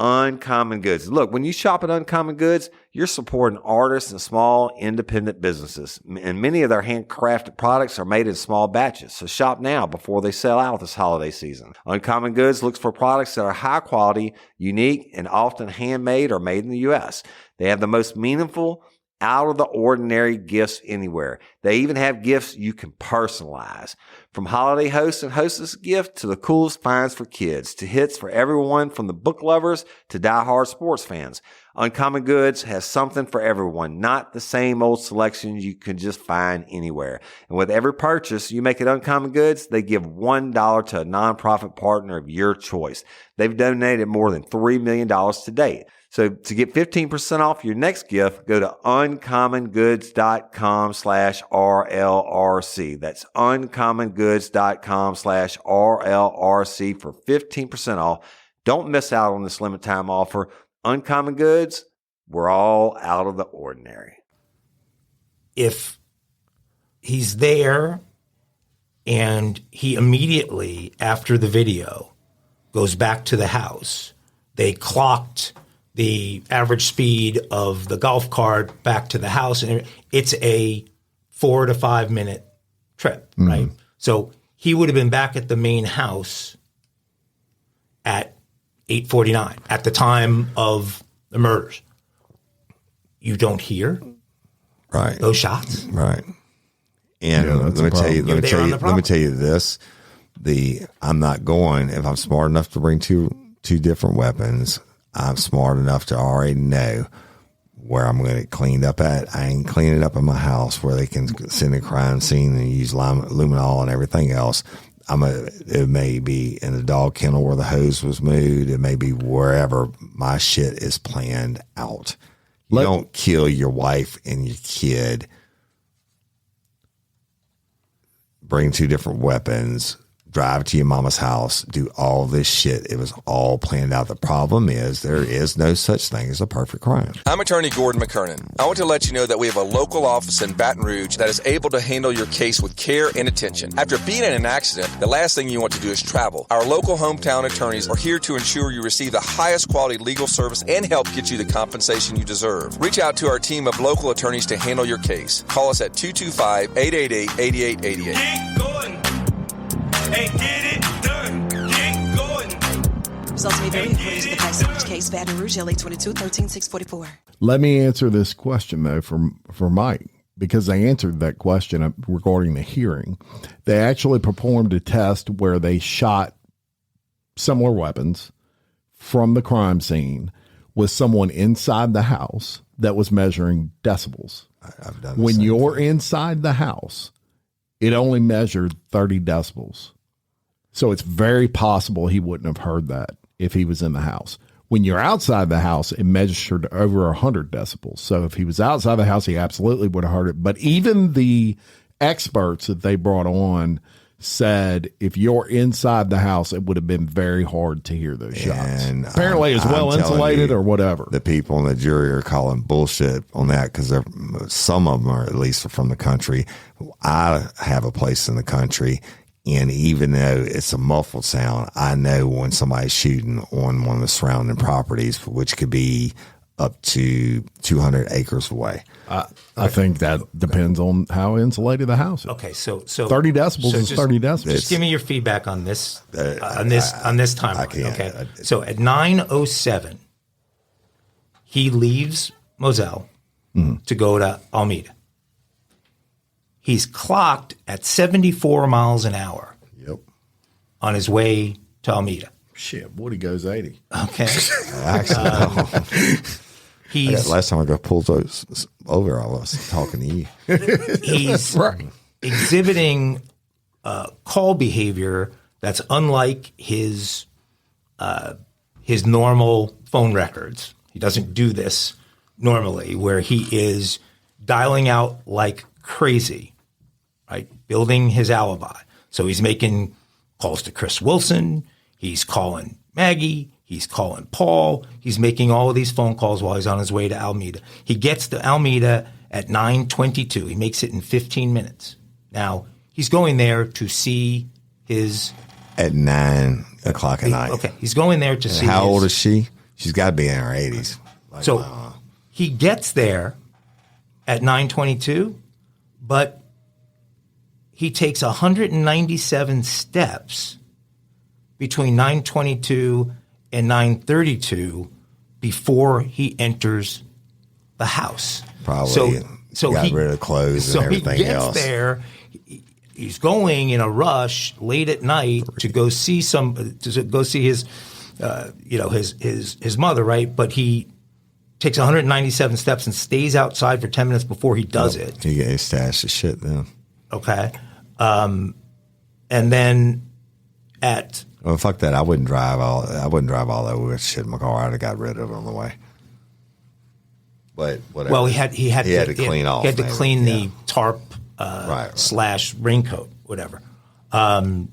Uncommon Goods. Look, when you shop at Uncommon Goods, you're supporting artists and small independent businesses. And many of their handcrafted products are made in small batches. So shop now before they sell out this holiday season. Uncommon Goods looks for products that are high quality, unique, and often handmade or made in the U.S. They have the most meaningful, out of the ordinary gifts anywhere. They even have gifts you can personalize. From holiday hosts and hostess gift to the coolest finds for kids, to hits for everyone from the book lovers to diehard sports fans. Uncommon Goods has something for everyone, not the same old selections you can just find anywhere. And with every purchase you make at Uncommon Goods, they give $1 to a nonprofit partner of your choice. They've donated more than $3 million to date. So to get 15% off your next gift, go to uncommongoods.com/RLRC. That's uncommongoods.com/RLRC for 15% off. Don't miss out on this limited time offer. Uncommon Goods, we're all out of the ordinary. if he's there and he immediately, after the video, goes back to the house, they clocked the average speed of the golf cart back to the house, and it's a 4 to 5 minute trip, right? So he would have been back at the main house at 8:49 at the time of the murders. You don't hear those shots, right? And let me tell you this: I'm not going if I'm smart enough to bring two different weapons. I'm smart enough to already know where I'm going to get cleaned up at. I ain't cleaning up in my house where they can send a crime scene and use luminol and everything else. It may be in the dog kennel where the hose was moved. It may be wherever my shit is planned out. You don't kill your wife and your kid, bring two different weapons, drive to your mama's house, do all this shit. It was all planned out. The problem is there is no such thing as a perfect crime. I'm attorney Gordon McKernan. I want to let you know that we have a local office in Baton Rouge that is able to handle your case with care and attention. After being in an accident, the last thing you want to do is travel. Our local hometown attorneys are here to ensure you receive the highest quality legal service and help get you the compensation you deserve. Reach out to our team of local attorneys to handle your case. Call us at 225-888-8888. Get going. Hey, get it done. Get going. Results may vary according to the facts of each case. Baton Rouge, LA 22-13-644. Let me answer this question, though, for Mike, because they answered that question regarding the hearing. They actually performed a test where they shot similar weapons from the crime scene with someone inside the house that was measuring decibels. I've done when you're inside the house, it only measured 30 decibels. So it's very possible he wouldn't have heard that if he was in the house. When you're outside the house, it measured over 100 decibels. So if he was outside the house, he absolutely would have heard it. But even the experts that they brought on said if you're inside the house, it would have been very hard to hear those shots. And apparently, it's well I'm telling insulated you, or whatever. The people in the jury are calling bullshit on that because some of them are at least from the country. I have a place in the country, and even though it's a muffled sound, I know when somebody's shooting on one of the surrounding properties, which could be up to 200 acres away. I think that depends on how insulated the house is. Okay, so 30 decibels is 30 decibels. Just give me your feedback on this on this timeline. I can't. Okay, so at 9:07, he leaves Moselle to go to Alameda. He's clocked at 74 miles an hour. Yep. On his way to Alameda. Shit, Woody goes 80. Okay. Actually, He's last time I got pulled over, I was talking to you. He's exhibiting call behavior that's unlike his normal phone records. He doesn't do this normally, where he is dialing out like crazy, right? Building his alibi. So he's making calls to Chris Wilson. He's calling Maggie. He's calling Paul. He's making all of these phone calls while he's on his way to Alameda. He gets to Alameda at 9:22. He makes it in 15 minutes. Now, he's going there to see his... At 9 o'clock at night. Okay, he's going there to see How old is she? She's got to be in her 80s. So he gets there at 9:22, but he takes 197 steps between 9:22 and 9:32 before he enters the house. Probably got rid of clothes and everything he gets else. There, he's going in a rush late at night to go see his, his mother, right? But he takes 197 steps and stays outside for 10 minutes before he does it. He gets stashed his shit then. Okay, and then at. Well, fuck that! I wouldn't drive all that weird shit in my car. I'd have got rid of it on the way. But whatever. Well, he had to clean off. He had to maybe. clean the tarp right. / raincoat, whatever. And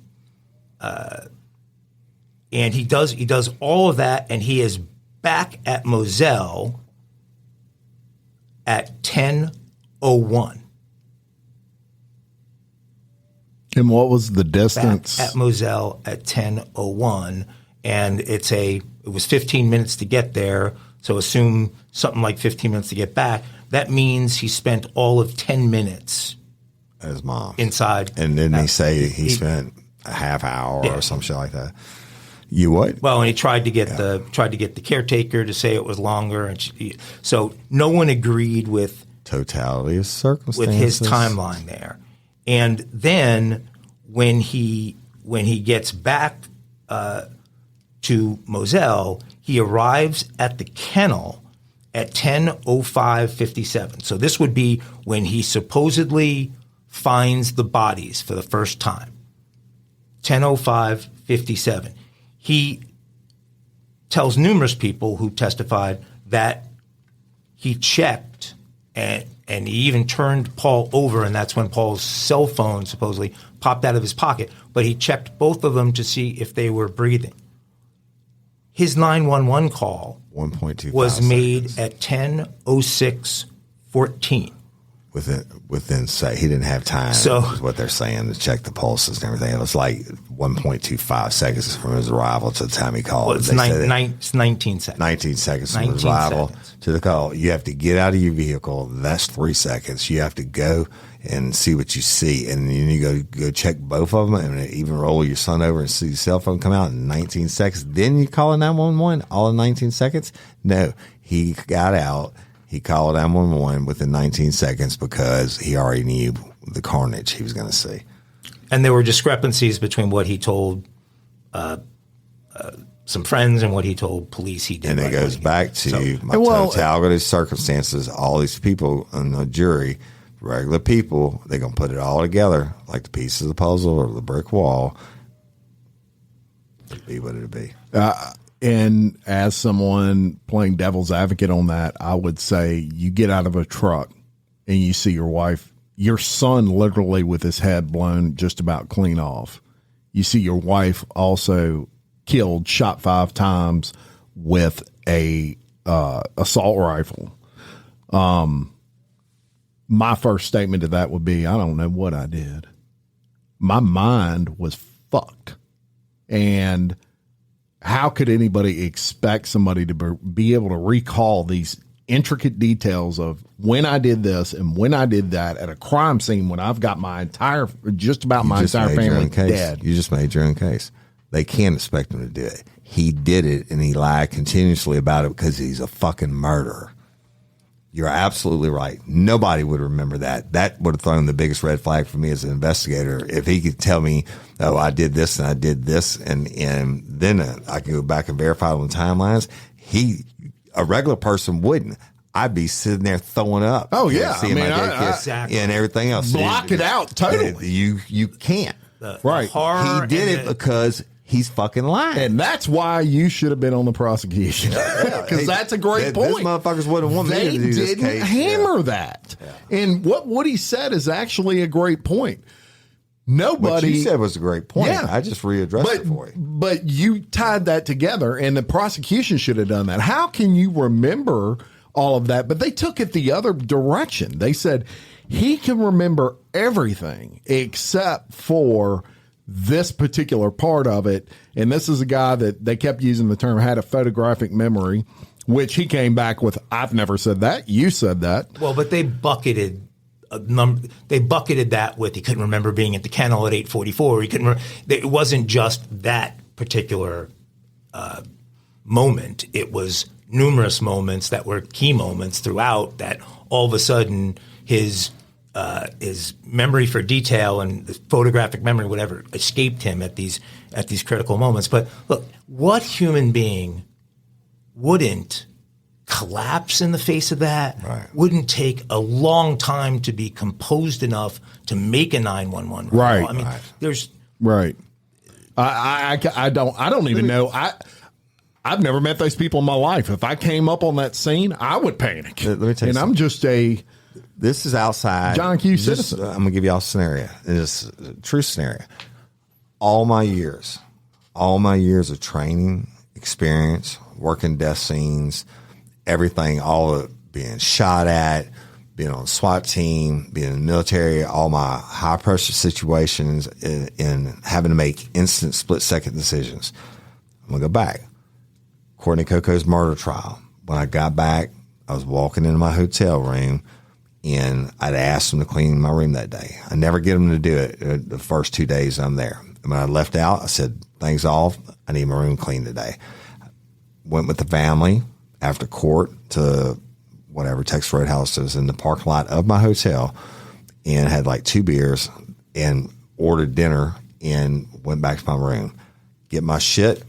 he does all of that, and he is back at Moselle at 10:01. And what was the distance? Back at Moselle at 10:01, and it was 15 minutes to get there. So assume something like 15 minutes to get back. That means he spent all of 10 minutes at his mom inside. And didn't he say he spent a half hour or some shit like that? You what? Well, and he tried to get the caretaker to say it was longer, and so no one agreed with totality of circumstances with his timeline there. And then when he gets back to Moselle, he arrives at the kennel at 10:05:57. So this would be when he supposedly finds the bodies for the first time. 10:05:57. He tells numerous people who testified that he checked and he even turned Paul over, and that's when Paul's cell phone supposedly popped out of his pocket. But he checked both of them to see if they were breathing. His 911 call 1.25 was made seconds. at 10:06:14. Within say he didn't have time. So is what they're saying, to check the pulses and everything. It was like 1.25 seconds from his arrival to the time he called. Well, it's 19 seconds. 19 seconds from 19 his arrival seconds. to the call. You have to get out of your vehicle. That's 3 seconds. You have to go and see what you see, and then you go check both of them, and even roll your son over and see your cell phone come out in 19 seconds. Then you call a 911 all in 19 seconds. No, he got out. He called 911 within 19 seconds because he already knew the carnage he was going to see. And there were discrepancies between what he told some friends and what he told police he did. And it goes back to totality of circumstances. All these people in the jury, regular people, they're going to put it all together like the pieces of the puzzle or the brick wall. It'd be what it'd be. And as someone playing devil's advocate on that, I would say you get out of a truck and you see your wife your son literally with his head blown just about clean off. You see your wife also killed, shot 5 times with a assault rifle. My first statement to that would be, I don't know what I did. My mind was fucked. And how could anybody expect somebody to be able to recall these intricate details of when I did this and when I did that at a crime scene when I've got my entire family dead? You just made your own case. They can't expect him to do it. He did it, and he lied continuously about it because he's a fucking murderer. You're absolutely right. Nobody would remember that. That would have thrown the biggest red flag for me as an investigator. If he could tell me, oh, I did this and I did this, and then I could go back and verify on the timelines. A regular person wouldn't. I'd be sitting there throwing up. Oh, yeah. Seeing my dead kids exactly. and everything else. Block it out totally. You can't. Right. He did it because he's fucking lying. And that's why you should have been on the prosecution. Because that's a great point. These motherfuckers wouldn't want me to do this case. They didn't hammer that. Yeah. And what he said is actually a great point. Nobody. What you said was a great point. Yeah. I just readdressed it for you. But you tied that together, and the prosecution should have done that. How can you remember all of that? But they took it the other direction. They said he can remember everything except for this particular part of it. And this is a guy that they kept using the term had a photographic memory, which he came back with, I've never said that. You said that. Well, but they bucketed that with he couldn't remember being at the kennel at 8:44. He couldn't. It wasn't just that particular moment. It was numerous moments that were key moments throughout. That all of a sudden his memory for detail and the photographic memory, whatever, escaped him at these critical moments. But look, what human being wouldn't collapse in the face of that? Right. Wouldn't take a long time to be composed enough to make a 911 call. Right. I mean, there's right. I don't even know. I've never met those people in my life. If I came up on that scene, I would panic. Let me tell you and something. I'm just This is outside. John Q. citizen. I'm going to give y'all a scenario. It's a true scenario. All my years of training, experience, working death scenes, everything, all of it, being shot at, being on a SWAT team, being in the military, all my high pressure situations, and having to make instant split second decisions. I'm going to go back. Courtney Coco's murder trial. When I got back, I was walking into my hotel room, and I'd asked them to clean my room that day. I never get them to do it the first 2 days I'm there. And when I left out, I said, things off. I need my room cleaned today. Went with the family after court to whatever Texas Roadhouse is in the parking lot of my hotel, and had like 2 beers and ordered dinner and went back to my room. Get my shit,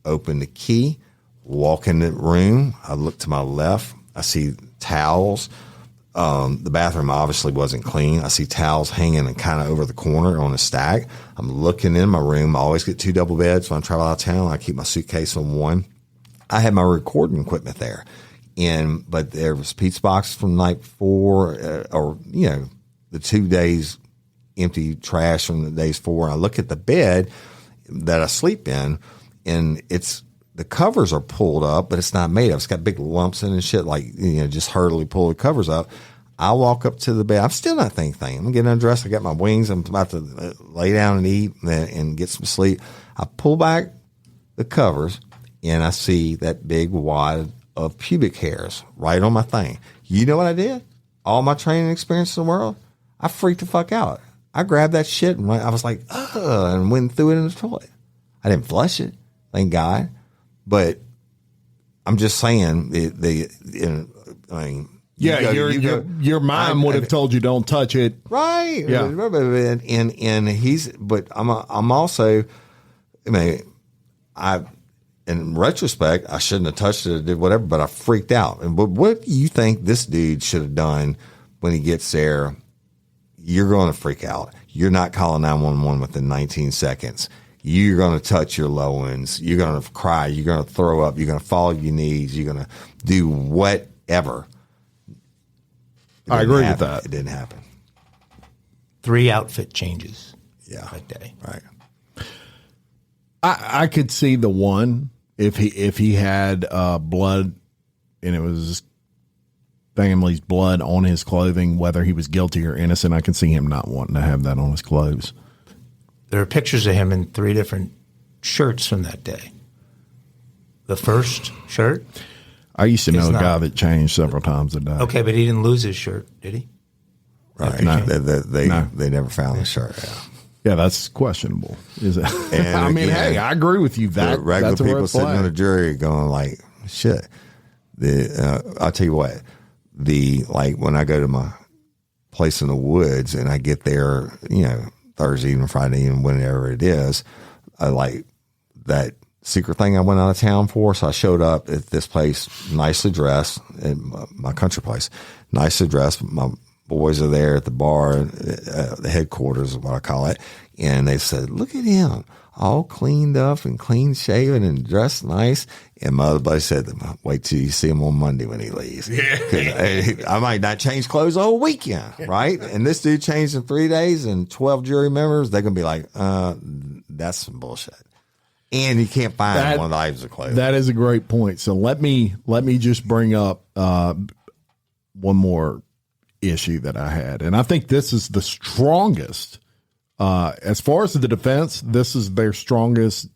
open the key, walk in the room. I look to my left. I see towels. The bathroom obviously wasn't clean. I see towels hanging and kind of over the corner on a stack. I'm looking in my room. I always get 2 double beds when I travel out of town. I keep my suitcase on one. I had my recording equipment there, but there was pizza boxes from night before, or the 2 days empty trash from the days before. And I look at the bed that I sleep in, and the covers are pulled up, but it's not made up. It's got big lumps in it and shit, like, just hurriedly pull the covers up. I walk up to the bed. I'm still not thinking. I'm getting undressed. I got my wings. I'm about to lay down and eat and get some sleep. I pull back the covers, and I see that big wad of pubic hairs right on my thing. You know what I did? All my training experience in the world, I freaked the fuck out. I grabbed that shit, and I was like, ugh, and went and threw it in the toilet. I didn't flush it, thank God. But I'm just saying, your mom would have told you don't touch it, right? Yeah, but I'm also, in retrospect, I shouldn't have touched it or did whatever, but I freaked out. And what do you think this dude should have done when he gets there? You're going to freak out. You're not calling 911 within 19 seconds. You're going to touch your low ends. You're going to cry. You're going to throw up. You're going to fall to your knees. You're going to do whatever. I agree with that. It didn't happen. 3 outfit changes Yeah. that day. Right. I could see the one if he had blood and it was his family's blood on his clothing, whether he was guilty or innocent. I can see him not wanting to have that on his clothes. There are pictures of him in 3 different shirts from that day. The first shirt. I used to know He's a not. guy that changed several times a day. Okay, but he didn't lose his shirt, did he? Right. No. They never found the shirt. Yeah. Yeah, that's questionable. Is it? And I mean, again, hey, I agree with you. The regular That's a people red sitting flag. on the jury going like, shit. I'll tell you what, like when I go to my place in the woods and I get there, Thursday evening, Friday evening, whenever it is, I like that secret thing I went out of town for. So I showed up at this place, nicely dressed, in my country place, nicely dressed. My boys are there at the bar, the headquarters is what I call it. And they said, look at him, all cleaned up and clean shaven and dressed nice. And my other buddy said, wait till you see him on Monday when he leaves. I might not change clothes all weekend, right? And this dude changed in 3 days and 12 jury members, they're going to be like, that's some bullshit. And you can't find one of the items of clothing. That is a great point. So let me just bring up one more issue that I had, and I think this is the strongest. As far as the defense, this is their strongest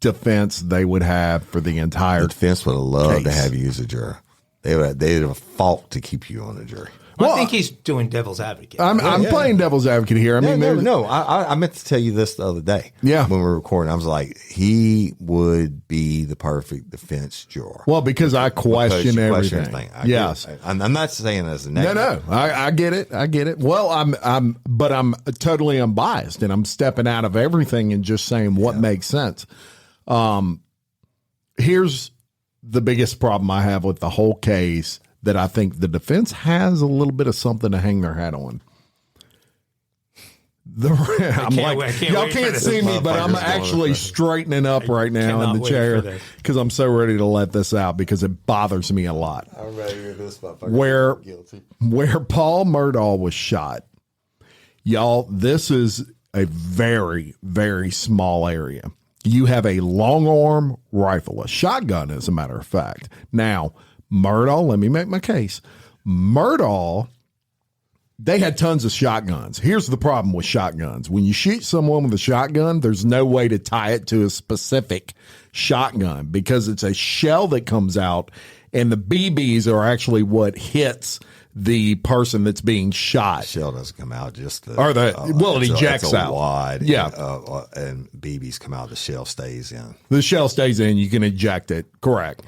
defense they would have for the entire. The defense would have loved to case. have you as a juror. They'd have fought to keep you on the jury. Well, I think he's doing devil's advocate. I'm playing devil's advocate here. I mean, No. I meant to tell you this the other day. Yeah. When we were recording, I was like, he would be the perfect defense juror. well, because I question you everything. I get yes. it. I'm not saying as a No, negative. no, I get it. I get it. Well, I'm totally unbiased, and I'm stepping out of everything and just saying what makes sense. Here's the biggest problem I have with the whole case that I think the defense has a little bit of something to hang their hat on. I'm like, y'all can't see me, but I'm actually straightening up right now in the chair because I'm so ready to let this out because it bothers me a lot. I'm ready to hear this motherfucker. Where Paul Murdaugh was shot, y'all, this is a very, very small area. You have a long arm rifle, a shotgun, as a matter of fact. Now, Murdaugh, let me make my case. Murdaugh, they had tons of shotguns. Here's the problem with shotguns. When you shoot someone with a shotgun, there's no way to tie it to a specific shotgun because it's a shell that comes out, and the BBs are actually what hits the person that's being shot. The shell doesn't come out, just the, it ejects it's a out. wad, Yeah. and BBs come out. The shell stays in. The shell stays in. You can eject it. Correct.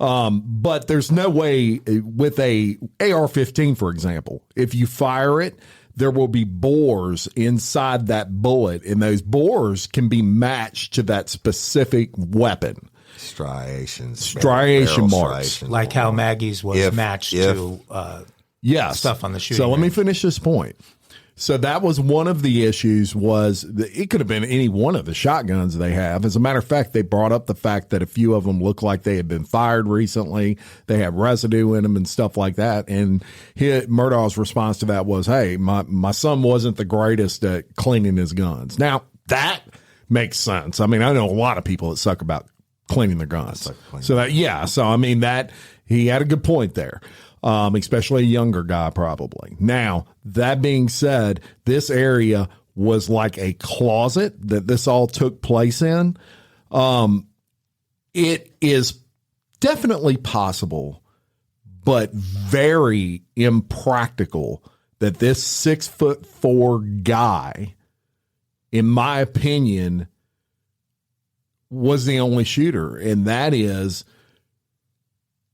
But there's no way with a AR-15, for example, if you fire it, there will be bores inside that bullet, and those bores can be matched to that specific weapon. Striation marks. striations. like how Maggie's was matched to Yes. stuff on the shooting So let me range. finish this point. So that was one of the issues was it could have been any one of the shotguns they have. As a matter of fact, they brought up the fact that a few of them looked like they had been fired recently. They had residue in them and stuff like that. And Murdaugh's response to that was, hey, my son wasn't the greatest at cleaning his guns. Now, that makes sense. I mean, I know a lot of people that suck about cleaning their guns. So I mean, that he had a good point there. Especially a younger guy, probably. Now, that being said, this area was like a closet that this all took place in. It is definitely possible, but very impractical that this 6'4" guy, in my opinion, was the only shooter. And that is,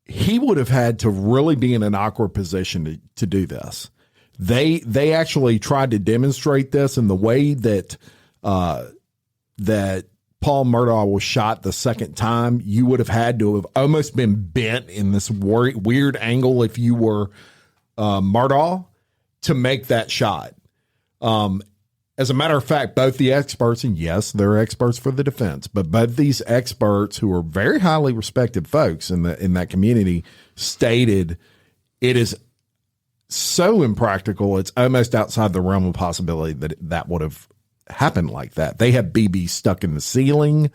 he would have had to really be in an awkward position to do this. They actually tried to demonstrate this in the way that that Paul Murdaugh was shot the second time. You would have had to have almost been bent in this weird angle if you were Murdaugh to make that shot. As a matter of fact, both the experts, and yes, they're experts for the defense, but both these experts, who are very highly respected folks in that community, stated it is so impractical. It's almost outside the realm of possibility that would have happened like that. They have BBs stuck in the ceiling.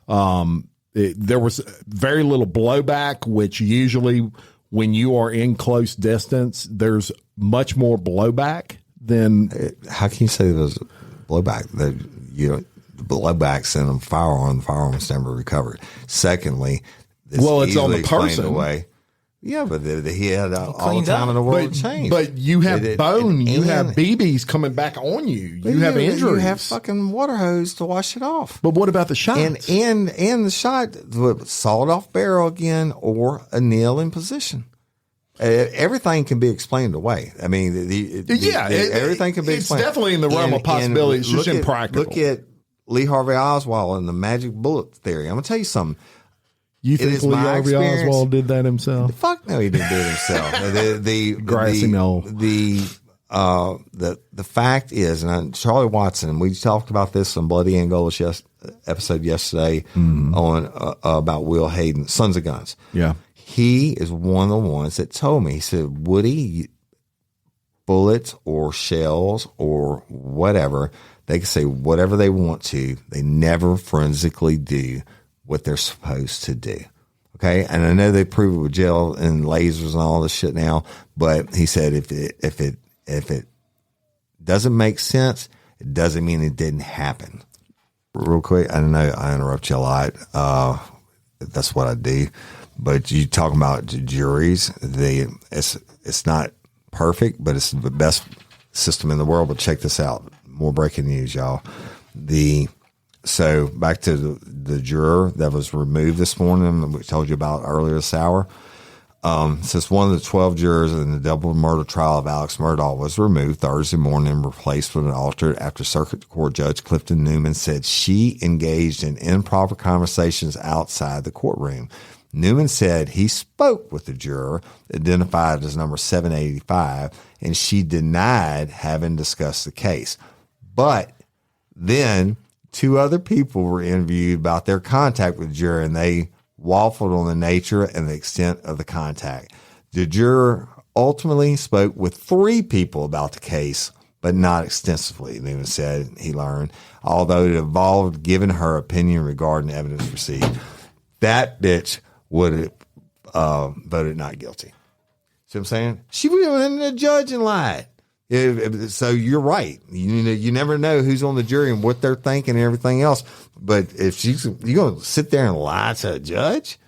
There was very little blowback, which usually when you are in close distance, there's much more blowback than. How can you say there's blowback? The blowback's in a firearm. The firearm's never recovered. Secondly, it's on the person. Away. Yeah, but he had all the time in the world to change. But you have bone. You have BBs coming back on you. You have injuries. You have fucking water hose to wash it off. But what about the shots? And the shot, sawed off barrel again or a nail in position. Everything can be explained away. I mean, everything can be explained. It's definitely in the realm of possibility. It's just impractical. Look at Lee Harvey Oswald and the magic bullet theory. I'm going to tell you something. You think Lee Harvey Oswald did that himself? Fuck no, he didn't do it himself. The fact is, and Charlie Watson, we talked about this on Bloody Angola episode yesterday on about Will Hayden, Sons of Guns. Yeah. He is one of the ones that told me, he said, Woody, bullets or shells or whatever, they can say whatever they want to. They never forensically do what they're supposed to do. Okay. And I know they prove it with gel and lasers and all this shit now, but he said, if it doesn't make sense, it doesn't mean it didn't happen. Real quick. I know I interrupt you a lot. That's what I do, but you talk about juries. It's not perfect, but it's the best system in the world. But check this out. More breaking news, y'all. So back to the juror that was removed this morning that we told you about earlier this hour. Since one of the 12 jurors in the double murder trial of Alex Murdaugh was removed Thursday morning and replaced with an alternate after Circuit Court Judge Clifton Newman said she engaged in improper conversations outside the courtroom. Newman said he spoke with the juror, identified as number 785, and she denied having discussed the case. But then 2 other people were interviewed about their contact with the juror, and they waffled on the nature and the extent of the contact. The juror ultimately spoke with 3 people about the case, but not extensively, Newman said he learned, although it involved giving her opinion regarding evidence received. That bitch would have voted not guilty. See what I'm saying? She went in the judge and lied. So you're right. You never know who's on the jury and what they're thinking and everything else. But if you're going to sit there and lie to a judge,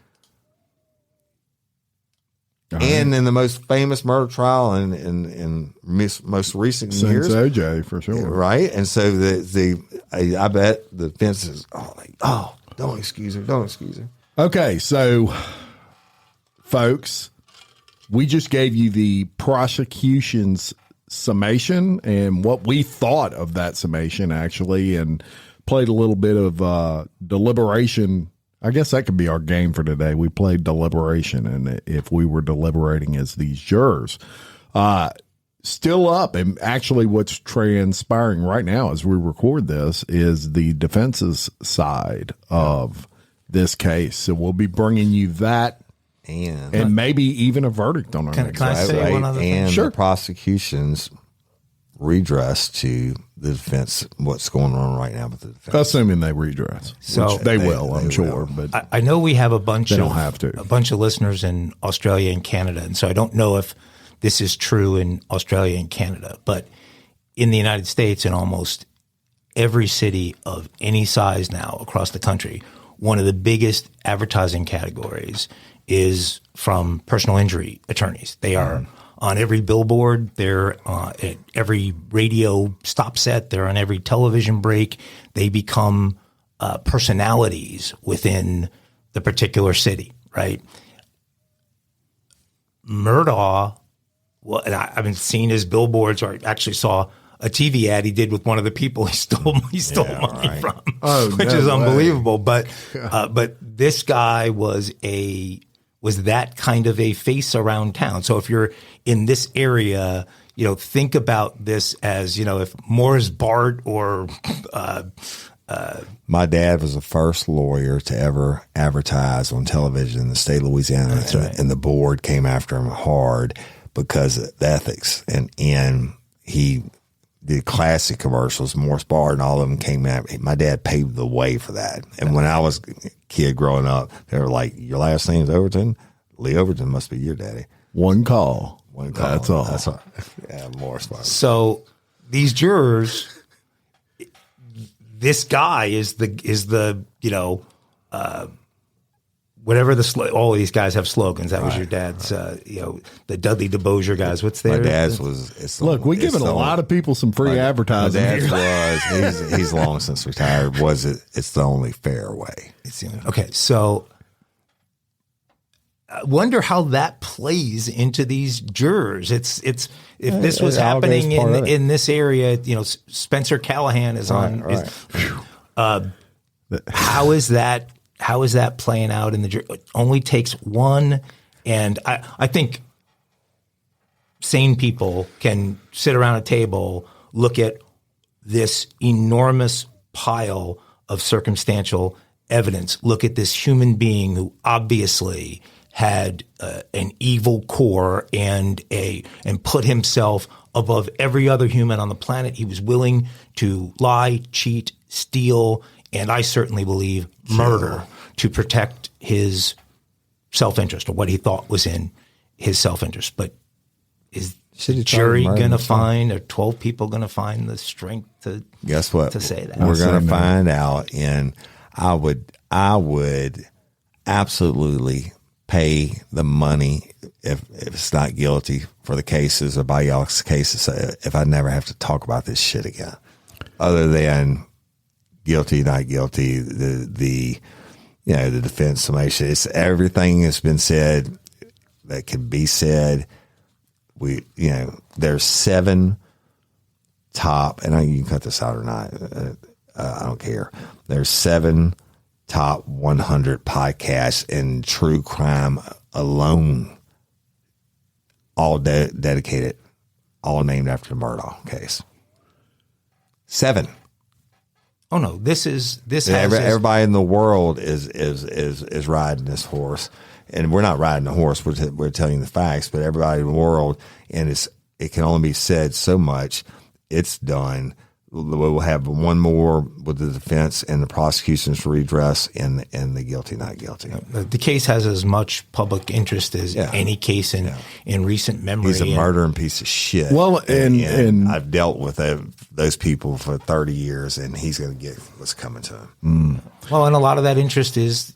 and in the most famous murder trial in most recent years, since OJ for sure, right? And so I bet the defense is don't excuse her. Okay, so folks, we just gave you the prosecution's summation and what we thought of that summation, actually, and played a little bit of deliberation. I guess that could be our game for today. We played deliberation, and if we were deliberating as these jurors, still up. And actually what's transpiring right now as we record this is the defense's side of this case. So we'll be bringing you that and maybe even a verdict on our next. Can I say one other thing? And sure. The prosecution's redress to the defense, what's going on right now with the defense. Assuming they redress, so which they will, I'm sure. But I know we have a bunch of listeners in Australia and Canada, and so I don't know if this is true in Australia and Canada, but in the United States, in almost every city of any size now across the country, one of the biggest advertising categories is from personal injury attorneys. They are on every billboard. They're at every radio stop set. They're on every television break. They become personalities within the particular city, right? Murdaugh, well, and I've been seeing his billboards, or I actually saw a TV ad he did with one of the people he stole money from, which is unbelievable. But this guy was that kind of a face around town. So if you're in this area, think about this as, if Morris Bart or my dad was the first lawyer to ever advertise on television in the state of Louisiana, and the board came after him hard because of the ethics. And he did classic commercials, Morse Bar, and all of them came out. My dad paved the way for that. And when I was a kid growing up, they were like, your last name's Overton? Lee Overton must be your daddy. One call. That's all. Yeah, Morse Bar. So these jurors, this guy is the whatever all these guys have slogans. That was your dad's, the Dudley DeBosier guys. What's their? My dad's Look, we're giving a lot of people some free advertising. My dad's was, he's long since retired, it's the only fair way. Okay, so I wonder how that plays into these jurors. If this was happening in this area, Spencer Callahan is on. How is that playing out in the jury? It only takes one, and I think sane people can sit around a table, look at this enormous pile of circumstantial evidence, look at this human being who obviously had an evil core and put himself above every other human on the planet. He was willing to lie, cheat, steal, and I certainly believe murder to protect his self-interest, or what he thought was in his self-interest. But is the jury going to find, or 12 people going to find the strength to guess what? To say that? We're going to find out, and I would absolutely pay the money if it's not guilty for the cases or by y'all's cases if I never have to talk about this shit again, other than guilty, not guilty, the defense summation. It's everything that's been said that can be said. There's 7 top, and you can cut this out or not. I don't care. There's 7 top 100 podcasts in true crime alone, all dedicated, all named after the Murdaugh case. 7. Oh no! This has everybody in the world is riding this horse, and we're not riding the horse. We're telling you the facts, but everybody in the world, and it can only be said so much. It's done. We'll have one more with the defense and the prosecution's redress, and the guilty, not guilty. The case has as much public interest as any case in recent memory. He's a murdering piece of shit. Well, and I've dealt with those people for 30 years, and he's going to get what's coming to him. Well, and a lot of that interest is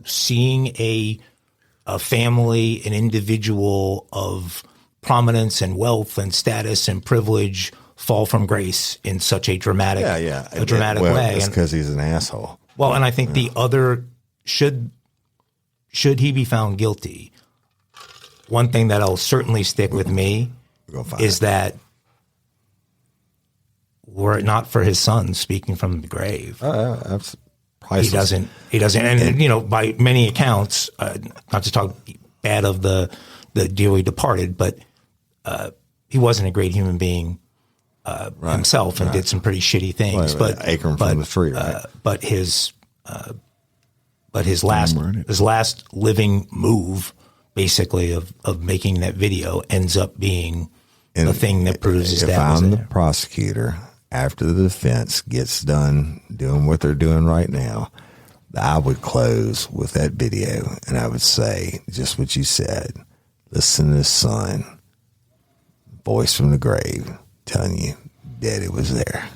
seeing a family, an individual of prominence and wealth and status and privilege fall from grace in such a dramatic way. It's because he's an asshole. Well, and I think the other should he be found guilty, one thing that'll certainly stick with me is that were it not for his son speaking from the grave, that's priceless. He doesn't, and by many accounts, not to talk bad of the dearly departed, but he wasn't a great human being himself, and did some pretty shitty things. But acorn from the tree, right? But his last living move, basically of making that video, ends up being the thing that proves his dad was there. If I'm the prosecutor, after the defense gets done doing what they're doing right now, I would close with that video, and I would say just what you said. Listen to his son, voice from the grave, telling you Daddy was there.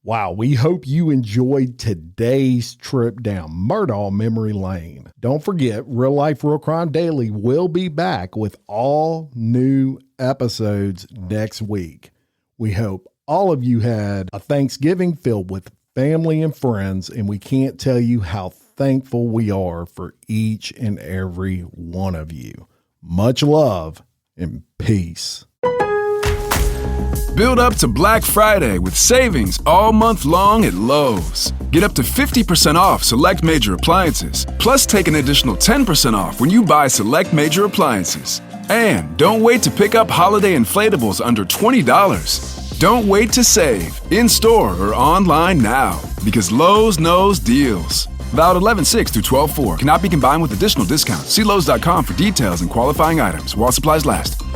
Wow, we hope you enjoyed today's trip down Murdaugh memory lane. Don't forget, Real Life Real Crime Daily will be back with all new episodes next week. We hope all of you had a Thanksgiving filled with family and friends, and we can't tell you how thankful we are for each and every one of you. Much love and peace. Build up to Black Friday with savings all month long at Lowe's. Get up to 50% off select major appliances, plus take an additional 10% off when you buy select major appliances. And don't wait to pick up holiday inflatables under $20. Don't wait to save, in store or online now, because Lowe's knows deals. Valid 11/6 through 12/4. Cannot be combined with additional discounts. See Lowe's.com for details and qualifying items while supplies last.